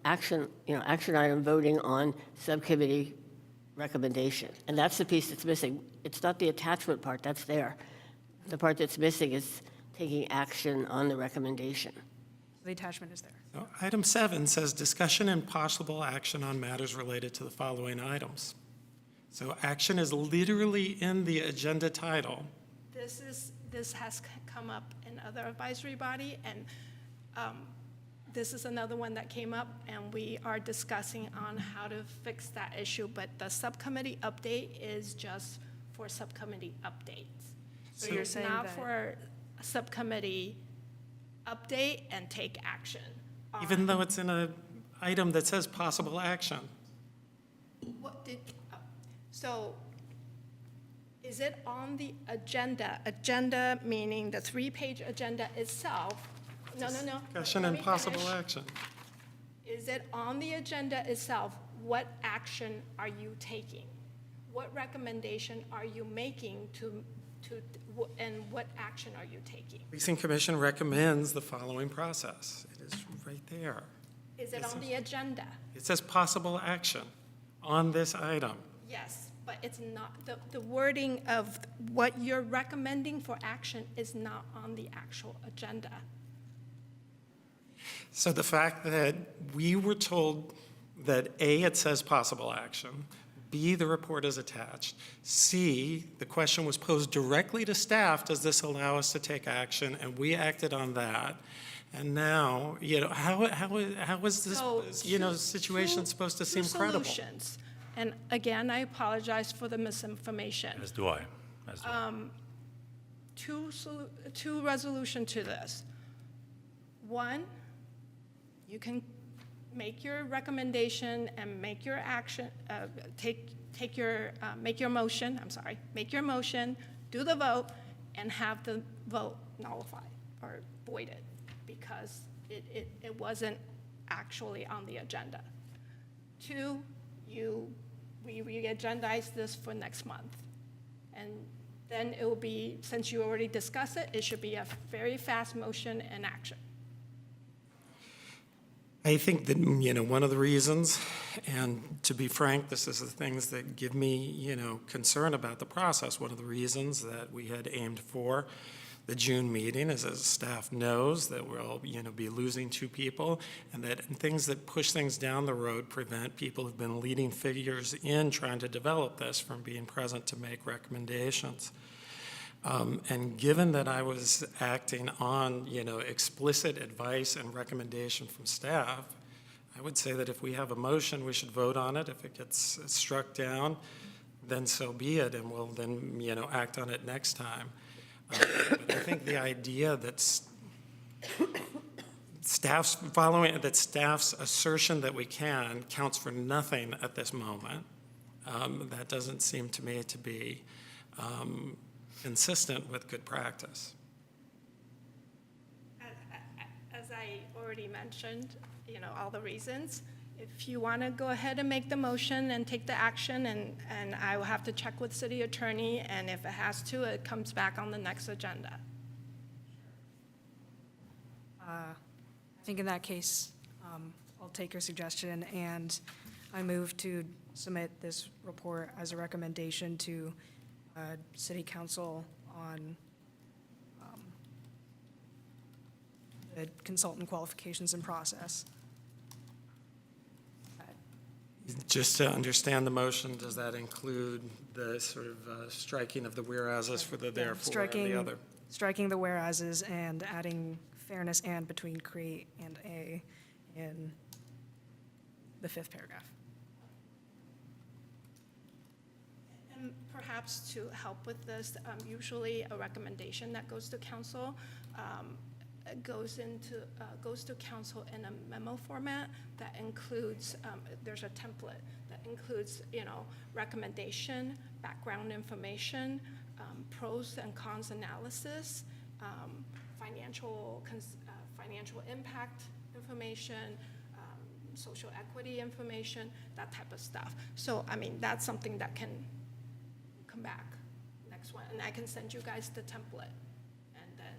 [SPEAKER 6] action item voting on subcommittee recommendation. And that's the piece that's missing. It's not the attachment part, that's there. The part that's missing is taking action on the recommendation.
[SPEAKER 3] The attachment is there.
[SPEAKER 1] So item 7 says discussion and possible action on matters related to the following items. So action is literally in the agenda title.
[SPEAKER 7] This has come up in other advisory body, and this is another one that came up, and we are discussing on how to fix that issue, but the subcommittee update is just for subcommittee updates.
[SPEAKER 3] So you're saying
[SPEAKER 7] not
[SPEAKER 3] that-
[SPEAKER 7] for a subcommittee update and take action.
[SPEAKER 1] Even though it's in a item that says possible action.
[SPEAKER 7] What did, so is it on the agenda? Agenda meaning the 3-page agenda itself? No.
[SPEAKER 1] Discussion
[SPEAKER 7] Let
[SPEAKER 1] and
[SPEAKER 7] me
[SPEAKER 1] possible
[SPEAKER 7] finish.
[SPEAKER 1] action.
[SPEAKER 7] Is it on the agenda itself? What action are you taking? What recommendation are you making and what action are you taking?
[SPEAKER 1] Leasing Commission recommends the following process. It is right there.
[SPEAKER 7] Is it on the agenda?
[SPEAKER 1] It says possible action on this item.
[SPEAKER 7] Yes, but it's not, the wording of what you're recommending for action is not on the actual agenda.
[SPEAKER 1] So the fact that we were told that A, it says possible action, B, the report is attached, C, the question was posed directly to staff, does this allow us to take action? And we acted on that. And now, how is this,
[SPEAKER 7] So,
[SPEAKER 1] situation
[SPEAKER 7] two-
[SPEAKER 1] supposed to
[SPEAKER 7] two
[SPEAKER 1] seem credible?
[SPEAKER 7] solutions. And again, I apologize for the misinformation.
[SPEAKER 2] As do I. As do I.
[SPEAKER 7] Two resolution to this. One, you can make your recommendation and make your action, make your motion, make your motion, do the vote, and have the vote nullified or voided because it wasn't actually on the agenda. Two, we re-agendize this for next month. And then it will be, since you already discussed it, it should be a very fast motion and action.
[SPEAKER 1] I think that, one of the reasons, and to be frank, this is the things that give me, concern about the process. One of the reasons that we had aimed for the June meeting is, as staff knows, that we'll, be losing 2 people, and that things that push things down the road prevent people who've been leading figures in trying to develop this from being present to make recommendations. And given that I was acting on, explicit advice and recommendation from staff, I would say that if we have a motion, we should vote on it. If it gets struck down, then so be it, and we'll then, act on it next time. But I think the idea that staff's assertion that we can counts for nothing at this moment. That doesn't seem to me to be consistent with good practice.
[SPEAKER 7] As I already mentioned, all the reasons. If you want to go ahead and make the motion and take the action, and I will have to check with city attorney, and if it has to, it comes back on the next agenda.
[SPEAKER 3] I think in that case, I'll take your suggestion, and I move to submit this report as a recommendation to City Council on the consultant qualifications and process.
[SPEAKER 1] Just to understand the motion, does that include the sort of striking of the whereases for the therefore and the other?
[SPEAKER 3] Striking the whereases and adding fairness and between create and a in the 5th paragraph.
[SPEAKER 7] And perhaps to help with this, usually a recommendation that goes to council goes to council in a memo format that includes, there's a template that includes, recommendation, background information, pros and cons analysis, financial impact information, social equity information, that type of stuff. So, that's something that can come back next one, and I can send you guys the template and then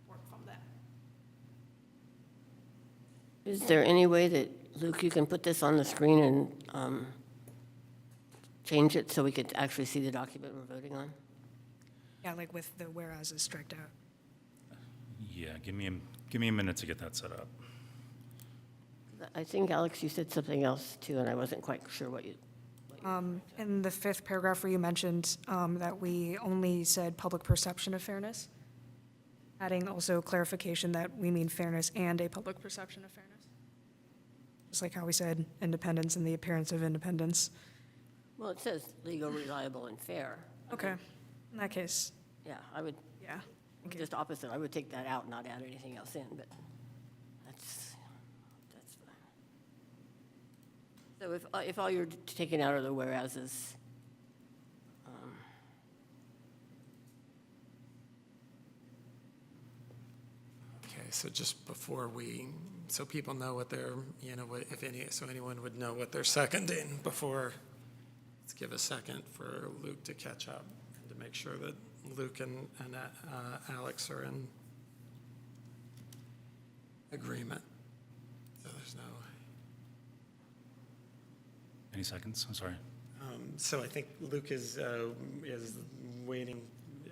[SPEAKER 7] work from there.
[SPEAKER 6] Is there any way that, Luke, you can put this on the screen and change it so we could actually see the document we're voting on?
[SPEAKER 3] Yeah, like with the whereases striked out.
[SPEAKER 2] Yeah, give me a minute to get that set up.
[SPEAKER 6] I think, Alex, you said something else too, and I wasn't quite sure what you.
[SPEAKER 3] In the 5th paragraph where you mentioned that we only said public perception of fairness, adding also clarification that we mean fairness and a public perception of fairness. Just like how we said independence and the appearance of independence.
[SPEAKER 6] Well, it says legal, reliable, and fair.
[SPEAKER 3] Okay, in that case,
[SPEAKER 6] Yeah, I would,
[SPEAKER 3] yeah. Okay.
[SPEAKER 6] just opposite, I would take that out and not add anything else in, but that's fine. So if all you're taking out are the whereases,
[SPEAKER 1] Okay, so just before so people know what they're, so anyone would know what they're seconding before, let's give a second for Luke to catch up and to make sure that Luke and Alex are in agreement. So there's no,
[SPEAKER 2] Any seconds? I'm sorry.
[SPEAKER 1] so I think Luke is waiting.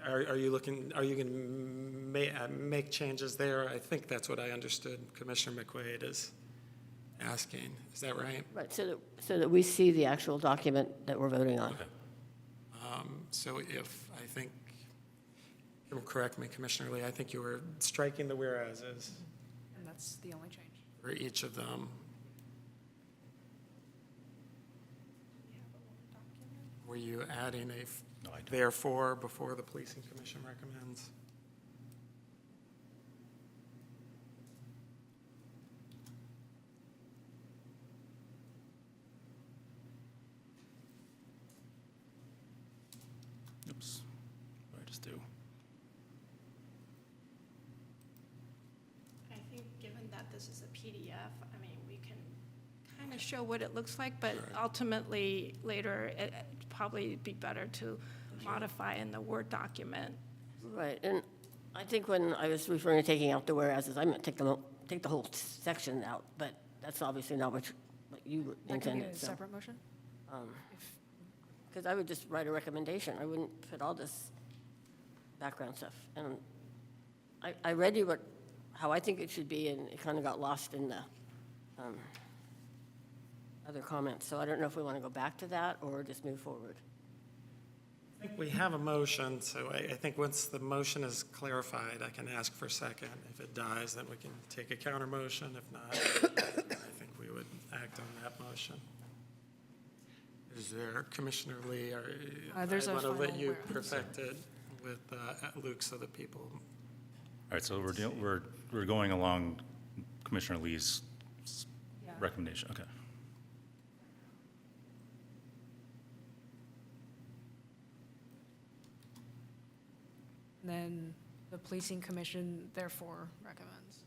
[SPEAKER 1] Are you going to make changes there? I think that's what I understood Commissioner McQuaid is asking. Is that right?
[SPEAKER 6] right, so that we see the actual document that we're voting on.
[SPEAKER 2] Okay.
[SPEAKER 1] So I think, correct me, Commissioner Lee, I think you were striking the whereases
[SPEAKER 3] And that's the only change.
[SPEAKER 1] for each of them. Were you adding
[SPEAKER 2] No, I don't.
[SPEAKER 1] therefore before the Policing Commission recommends?
[SPEAKER 2] Oops. What did I just do?
[SPEAKER 7] I think given that this is a PDF, I mean, we can kind of show what it looks like, but ultimately, later, it'd probably be better to modify in the Word document.
[SPEAKER 6] Right, and I think when I was referring to taking out the whereases, I meant take the whole section out, but that's obviously not what you
[SPEAKER 3] That could be
[SPEAKER 6] intended,
[SPEAKER 3] a
[SPEAKER 6] so.
[SPEAKER 3] separate motion?
[SPEAKER 6] Because I would just write a recommendation, I wouldn't put all this background stuff. And I read you how I think it should be, and it kind of got lost in the other comments, so I don't know if we want to go back to that or just move forward.
[SPEAKER 1] I think we have a motion, so I think once the motion is clarified, I can ask for a second. If it dies, then we can take a counter motion. If not, I think we would act on that motion. Is there, Commissioner Lee,
[SPEAKER 3] There's
[SPEAKER 1] I
[SPEAKER 3] a
[SPEAKER 1] want to let
[SPEAKER 3] final
[SPEAKER 1] you
[SPEAKER 3] whereas.
[SPEAKER 1] perfect it with Luke so that people,
[SPEAKER 2] All right, so we're going along Commissioner Lee's
[SPEAKER 3] Yeah.
[SPEAKER 2] recommendation. Okay.
[SPEAKER 3] And then the Policing Commission therefore recommends.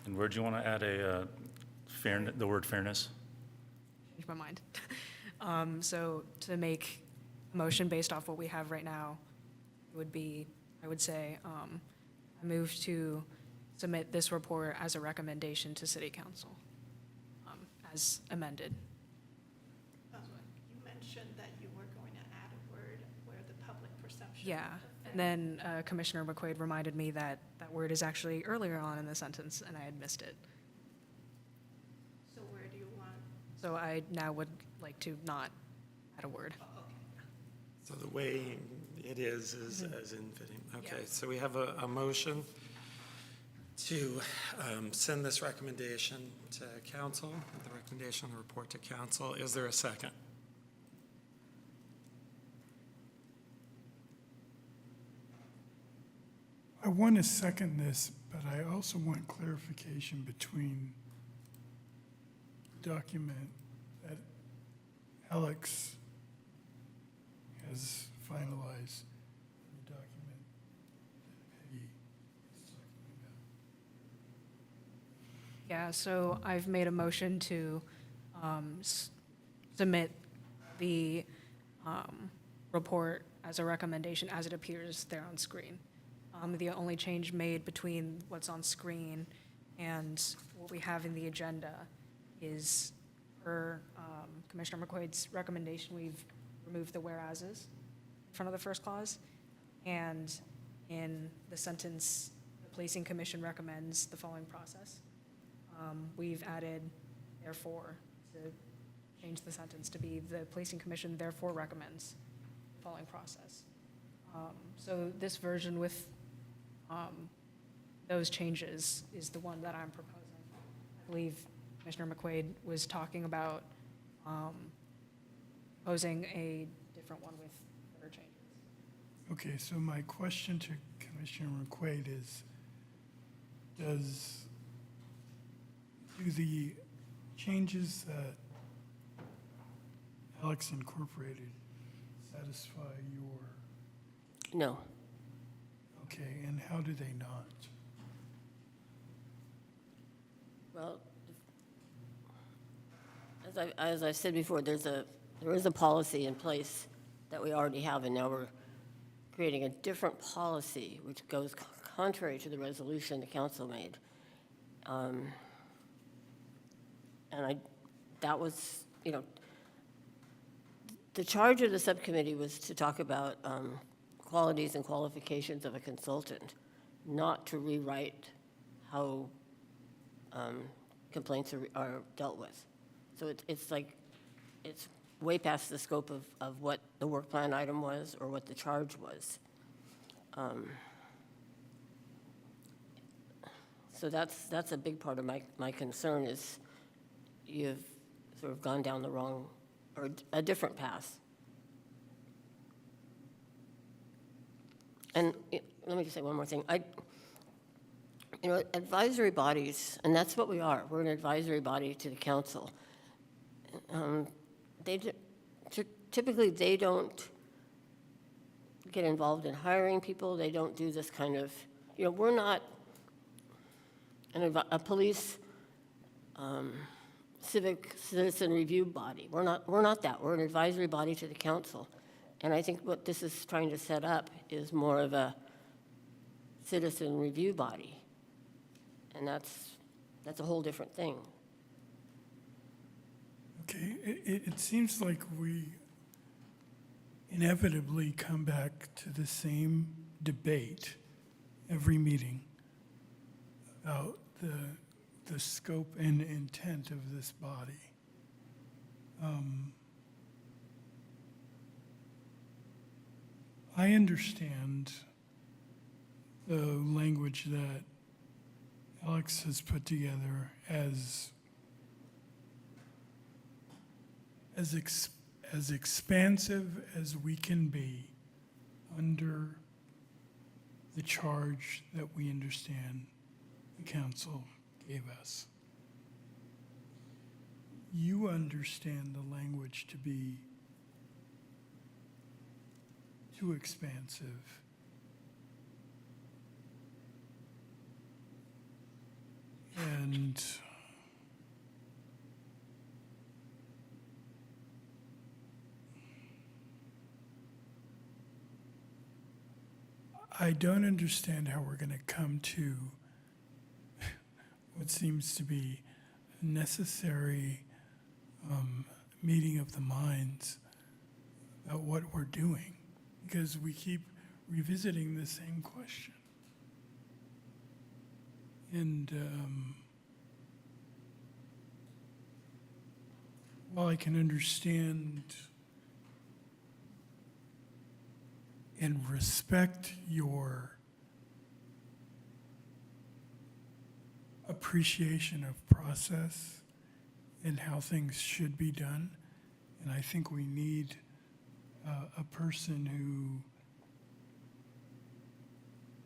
[SPEAKER 2] And where do you want to add the word fairness?
[SPEAKER 3] Changed my mind. So to make a motion based off what we have right now, it would be, I would say, I move to submit this report as a recommendation to City Council, as amended.
[SPEAKER 7] You mentioned that you were going to add a word where the public perception.
[SPEAKER 3] Yeah, and then Commissioner McQuaid reminded me that that word is actually earlier on in the sentence, and I had missed it.
[SPEAKER 7] So where do you want?
[SPEAKER 3] So I now would like to not add a word.
[SPEAKER 1] so the way it is as in fitting. Okay,
[SPEAKER 3] Yeah.
[SPEAKER 1] so we have a motion to send this recommendation to council, the recommendation, the report to council. Is there a second?
[SPEAKER 5] I want to second this, but I also want clarification between the document that Alex has finalized and the document that Peggy is talking about.
[SPEAKER 3] Yeah, so I've made a motion to submit the report as a recommendation as it appears there on screen. The only change made between what's on screen and what we have in the agenda is per Commissioner McQuaid's recommendation, we've removed the whereases in front of the first clause. And in the sentence, the Policing Commission recommends the following process. We've added therefore to change the sentence to be the Policing Commission therefore recommends the following process. So this version with those changes is the one that I'm proposing. I believe Commissioner McQuaid was talking about posing a different one with better changes.
[SPEAKER 5] Okay, so my question to Commissioner McQuaid is, does do the changes that Alex incorporated satisfy your,
[SPEAKER 6] No.
[SPEAKER 5] okay, and how do they not?
[SPEAKER 6] Well, as I said before, there is a policy in place that we already have, and now we're creating a different policy which goes contrary to the resolution the council made. That was, the charge of the subcommittee was to talk about qualities and qualifications of a consultant, not to rewrite how complaints are dealt with. So it's way past the scope of what the work plan item was or what the charge was. So that's a big part of my concern is you've sort of gone down the wrong or a different path. And let me just say one more thing. Advisory bodies, and that's what we are. We're an advisory body to the council. Typically, they don't get involved in hiring people. They don't do this kind of, we're not a police civic citizen review body. We're not that. We're an advisory body to the council. And I think what this is trying to set up is more of a citizen review body. And that's a whole different thing.
[SPEAKER 5] Okay, it seems like we inevitably come back to the same debate every meeting about the scope and intent of this body. I understand the language that Alex has put together as expansive as we can be under the charge that we understand the council gave us. You understand the language to be too expansive. And I don't understand how we're going to come to what seems to be a necessary meeting of the minds about what we're doing, because we keep revisiting the same question. And while I can understand and respect your appreciation of process and how things should be done, and I think we need a person who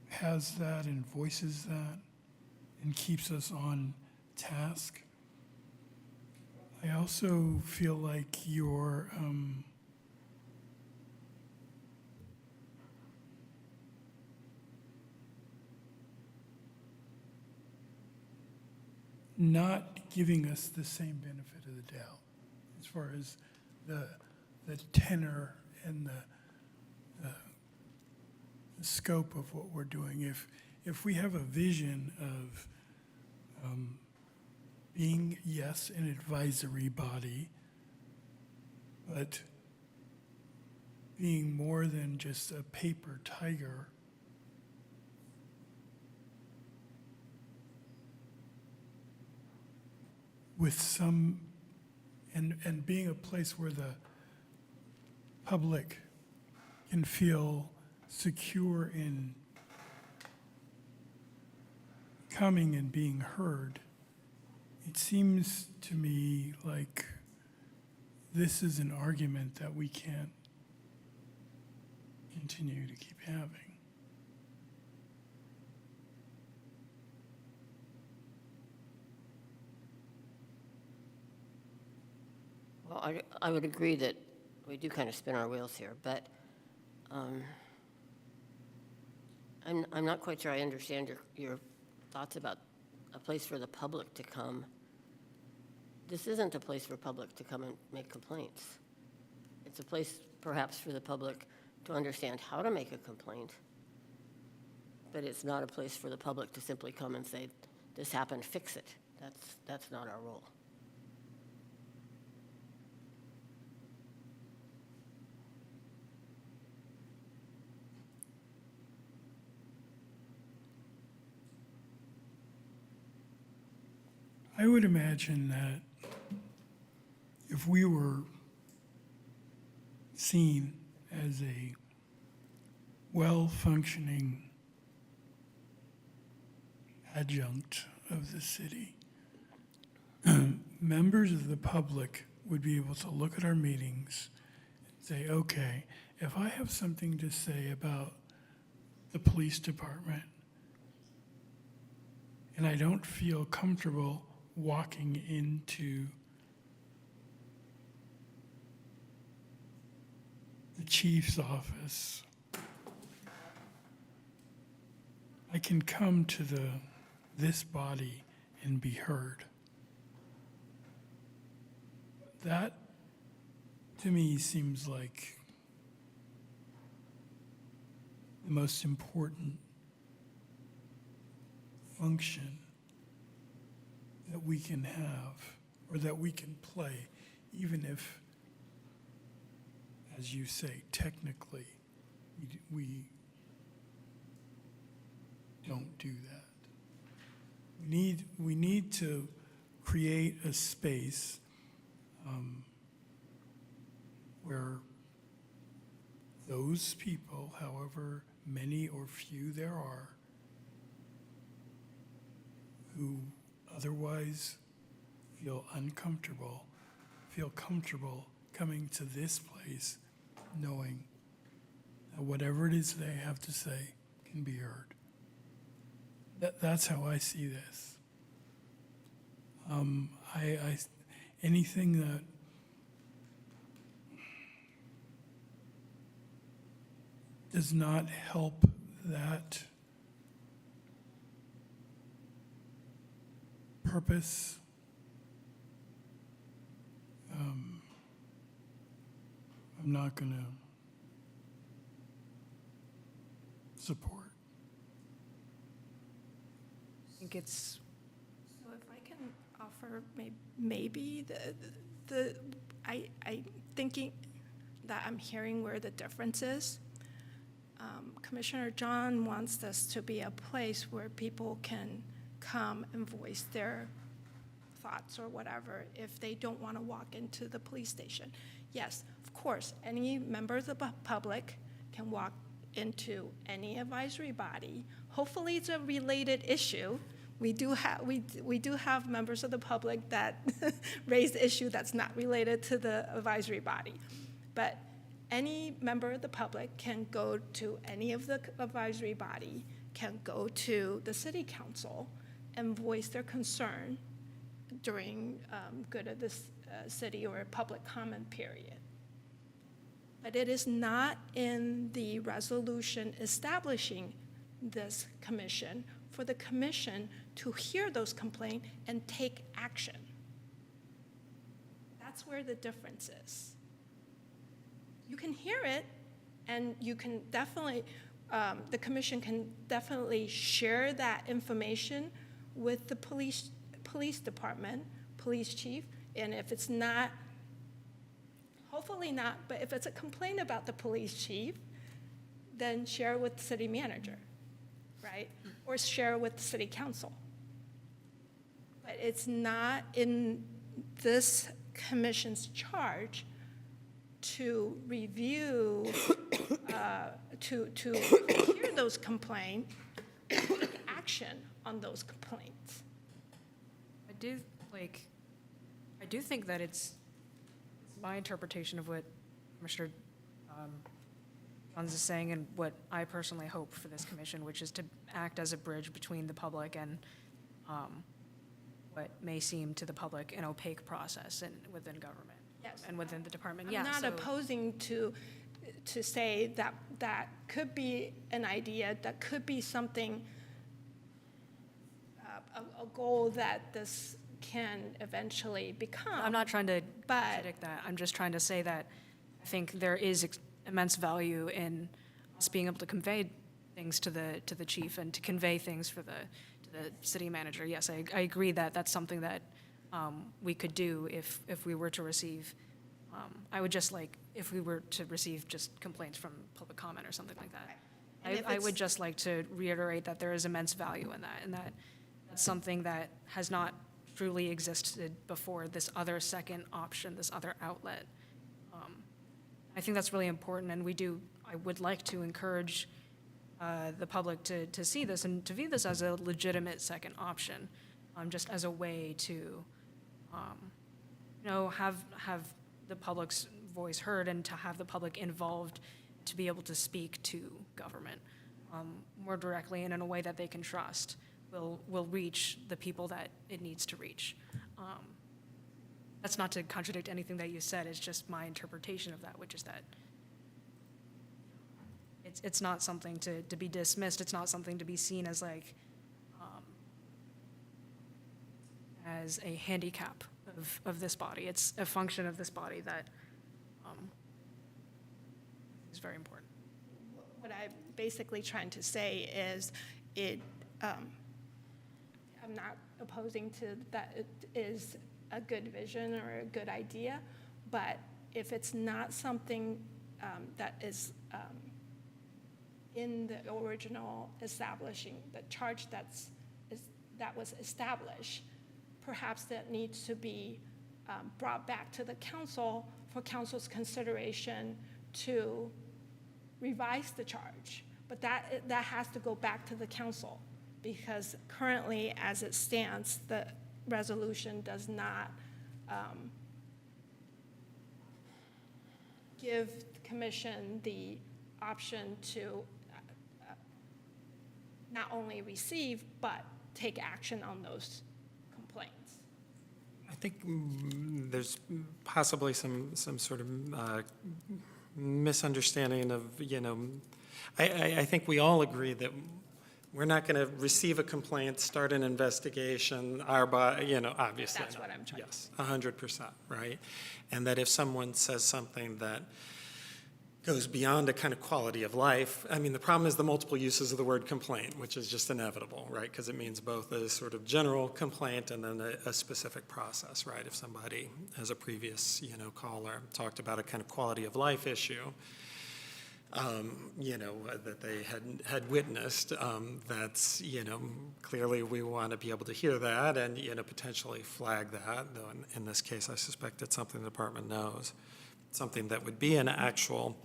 [SPEAKER 5] has that and voices that and keeps us on task. I also feel like you're not giving us the same benefit of the doubt as far as the tenor and the scope of what we're doing. If we have a vision of being, yes, an advisory body, but being more than just a paper tiger, with some, and being a place where the public can feel secure in coming and being heard, it seems to me like this is an argument that we can't continue to keep having.
[SPEAKER 6] I would agree that we do kind of spin our wheels here, but I'm not quite sure I understand your thoughts about a place for the public to come. This isn't a place for public to come and make complaints. It's a place perhaps for the public to understand how to make a complaint, but it's not a place for the public to simply come and say, this happened, fix it. That's not our role.
[SPEAKER 5] I would imagine that if we were seen as a well-functioning adjunct of the city, members of the public would be able to look at our meetings and say, okay, if I have something to say about the police department and I don't feel comfortable walking into the chief's office, I can come to this body and be heard. That, to me, seems like the most important function that we can have, or that we can play, even if, as you say, technically, we don't do that. We need to create a space where those people, however many or few there are, who otherwise feel uncomfortable, feel comfortable coming to this place, knowing that whatever it is they have to say can be heard. That's how I see this. Anything that does not help that purpose, I'm not going to support.
[SPEAKER 3] I think it's,
[SPEAKER 7] So if I can offer maybe I thinking that I'm hearing where the difference is. Commissioner John wants this to be a place where people can come and voice their thoughts or whatever if they don't want to walk into the police station. Yes, of course, any member of the public can walk into any advisory body. Hopefully it's a related issue. We do have members of the public that raise the issue that's not related to the advisory body. But any member of the public can go to any of the advisory body, can go to the city council and voice their concern during good of the city or public comment period. But it is not in the resolution establishing this commission for the commission to hear those complaints and take action. That's where the difference is. You can hear it, and you can definitely, the commission can definitely share that information with the police department, police chief, and if it's not, hopefully not, but if it's a complaint about the police chief, then share it with the city manager, right? Or share it with the city council. But it's not in this commission's charge to review, to hear those complaints, take action on those complaints.
[SPEAKER 3] I do think that it's my interpretation of what Commissioner Johns is saying and what I personally hope for this commission, which is to act as a bridge between the public and what may seem to the public an opaque process within government.
[SPEAKER 7] Yes.
[SPEAKER 3] and within the department,
[SPEAKER 7] I'm
[SPEAKER 3] yeah.
[SPEAKER 7] not
[SPEAKER 3] so-
[SPEAKER 7] opposing to say that that could be an idea, that could be something, a goal that this can eventually become.
[SPEAKER 3] I'm not trying to
[SPEAKER 7] But-
[SPEAKER 3] contradict that. I'm just trying to say that I think there is immense value in us being able to convey things to the chief and to convey things to the city manager. Yes, I agree that that's something that we could do if we were to receive, I would just like, if we were to receive just complaints from public comment or something like that.
[SPEAKER 7] And if
[SPEAKER 3] I would
[SPEAKER 7] it's-
[SPEAKER 3] just like to reiterate that there is immense value in that, and that that's something that has not truly existed before, this other second option, this other outlet. I think that's really important, and I would like to encourage the public to see this and to view this as a legitimate second option, just as a way to, have the public's voice heard and to have the public involved to be able to speak to government more directly and in a way that they can trust will reach the people that it needs to reach. That's not to contradict anything that you said, it's just my interpretation of that, which is that it's not something to be dismissed, it's not something to be seen as like, as a handicap of this body. It's a function of this body that is very important.
[SPEAKER 7] What I'm basically trying to say is I'm not opposing to that it is a good vision or a good idea, but if it's not something that is in the original establishing, the charge that was established, perhaps that needs to be brought back to the council for council's consideration to revise the charge. But that has to go back to the council, because currently, as it stands, the resolution does not give the commission the option to not only receive, but take action on those complaints.
[SPEAKER 1] I think there's possibly some sort of misunderstanding of, I think we all agree that we're not going to receive a complaint, start an investigation, obviously.
[SPEAKER 7] That's what I'm trying to
[SPEAKER 1] Yes, 100%, right? And that if someone says something that goes beyond a kind of quality of life, the problem is the multiple uses of the word complaint, which is just inevitable, right? Because it means both a sort of general complaint and then a specific process, right? If somebody, as a previous, caller, talked about a kind of quality of life issue, that they had witnessed, that's, clearly we want to be able to hear that and, potentially flag that, though in this case, I suspect it's something the department knows, something that would be an actual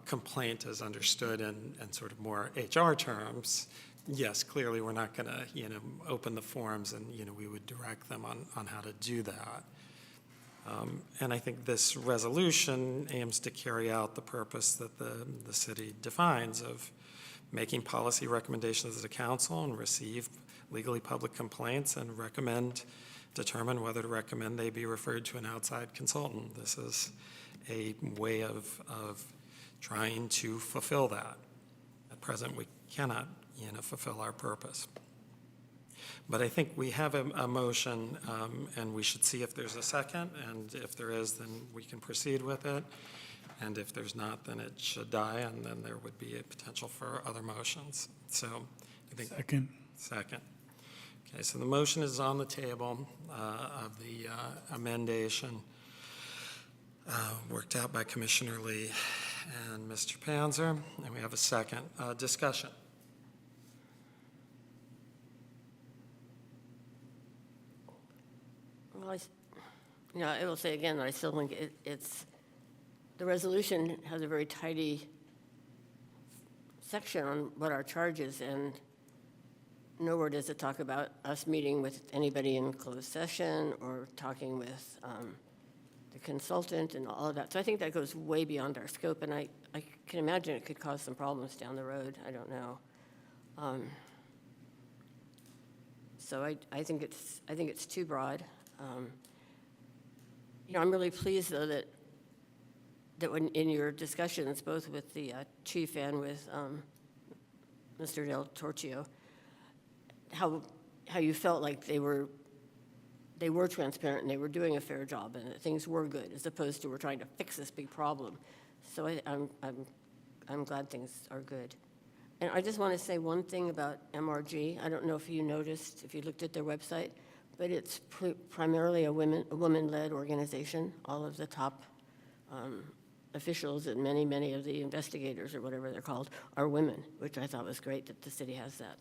[SPEAKER 1] complaint as understood in sort of more HR terms. Yes, clearly we're not going to, open the forums and, we would direct them on how to do that. And I think this resolution aims to carry out the purpose that the city defines of making policy recommendations to the council and receive legally public complaints and determine whether to recommend they be referred to an outside consultant. This is a way of trying to fulfill that. At present, we cannot, fulfill our purpose. But I think we have a motion, and we should see if there's a second, and if there is, then we can proceed with it. And if there's not, then it should die, and then there would be a potential for other motions. So I think. Second. Okay, so the motion is on the table of the amendation worked out by Commissioner Lee and Mr. Panzer, and we have a second. Discussion.
[SPEAKER 6] Well, I will say again that I still think the resolution has a very tidy section on what our charge is, and nowhere does it talk about us meeting with anybody in closed session or talking with the consultant and all of that. So I think that goes way beyond our scope, and I can imagine it could cause some problems down the road. I don't know. So I think it's too broad. I'm really pleased, though, that when, in your discussions, both with the chief and with Mr. Del Torchio, how you felt like they were transparent and they were doing a fair job and that things were good, as opposed to we're trying to fix this big problem. So I'm glad things are good. And I just want to say one thing about MRG. I don't know if you noticed, if you looked at their website, but it's primarily a woman-led organization. All of the top officials and many of the investigators, or whatever they're called, are women, which I thought was great that the city has that.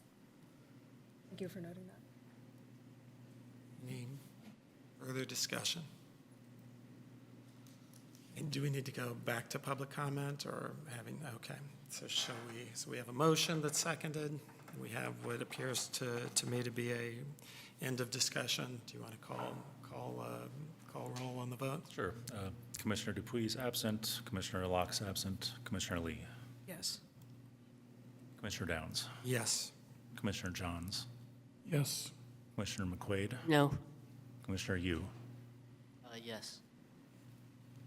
[SPEAKER 3] Thank you for noting that.
[SPEAKER 1] Any further discussion? And do we need to go back to public comment or okay, so so we have a motion that's seconded. And we have what appears to me to be a end of discussion. Do you want to call roll on the vote?
[SPEAKER 2] Sure. Commissioner Dupuy is absent, Commissioner Locke's absent, Commissioner Lee,
[SPEAKER 3] Yes.
[SPEAKER 2] Commissioner Downs,
[SPEAKER 1] Yes.
[SPEAKER 2] Commissioner Johns,
[SPEAKER 5] Yes.
[SPEAKER 2] Commissioner McQuaid,
[SPEAKER 6] No.
[SPEAKER 2] Commissioner Yu.
[SPEAKER 4] Yes.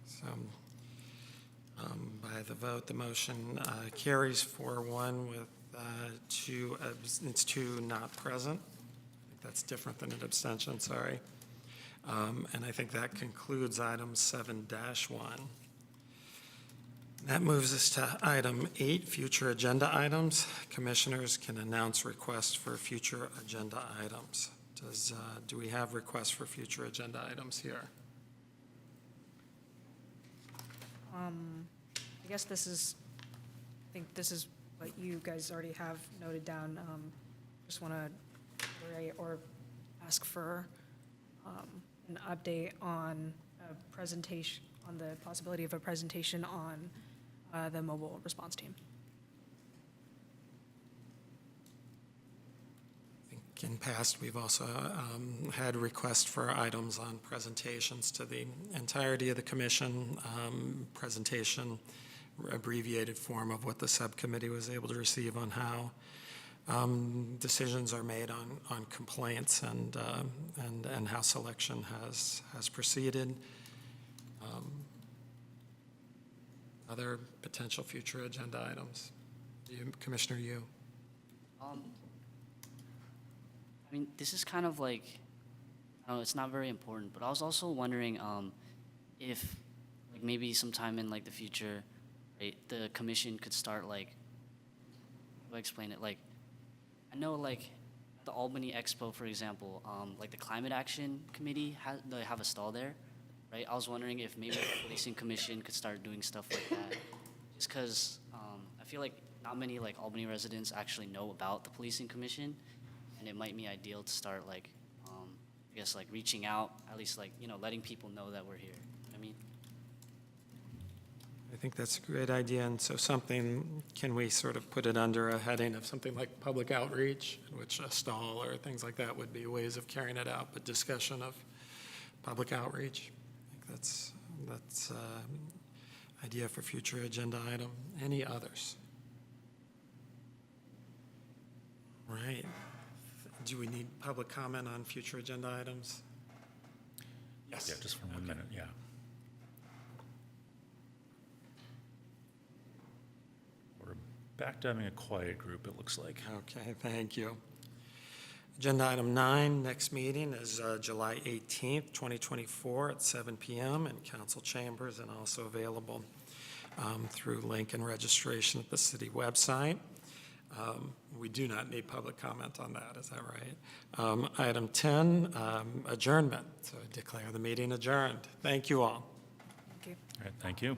[SPEAKER 1] So by the vote, the motion carries 4-1 with two not present. I think that's different than an abstention, sorry. And I think that concludes item 7-1. That moves us to item 8, future agenda items. Commissioners can announce requests for future agenda items. Do we have requests for future agenda items here?
[SPEAKER 3] I guess I think this is what you guys already have noted down. Just want to or ask for an update on a presentation, on the possibility of a presentation on the mobile response team.
[SPEAKER 1] I think in past, we've also had requests for items on presentations to the entirety of the commission, presentation, abbreviated form of what the subcommittee was able to receive on how decisions are made on complaints and how selection has proceeded. Other potential future agenda items? Commissioner Yu?
[SPEAKER 4] I mean, this is kind of like, I don't know, it's not very important, but I was also wondering if, like, maybe sometime in, like, the future, right, the commission could start, like, how do I explain it? Like, I know, like, the Albany Expo, for example, like, the Climate Action Committee, they have a stall there, right? I was wondering if maybe the Policing Commission could start doing stuff like that, just because I feel like not many, like, Albany residents actually know about the Policing Commission, and it might be ideal to start, like, I guess, like, reaching out, at least, like, letting people know that we're here. You know what I mean?
[SPEAKER 1] I think that's a great idea, and so can we sort of put it under a heading of something like public outreach, in which a stall or things like that would be ways of carrying it out, but discussion of public outreach. I think that's idea for future agenda item. Any others? Right. Do we need public comment on future agenda items? Yes.
[SPEAKER 2] Yeah, just for 1 minute, yeah. We're back to having a quiet group, it looks like.
[SPEAKER 1] Okay, thank you. Agenda item 9, next meeting is July 18th, 2024 at 7 p.m. in council chambers, and also available through link and registration at the city website. We do not need public comment on that, is that right? Item 10, adjournment. So I declare the meeting adjourned. Thank you all.
[SPEAKER 3] Thank you.
[SPEAKER 2] All right, thank you.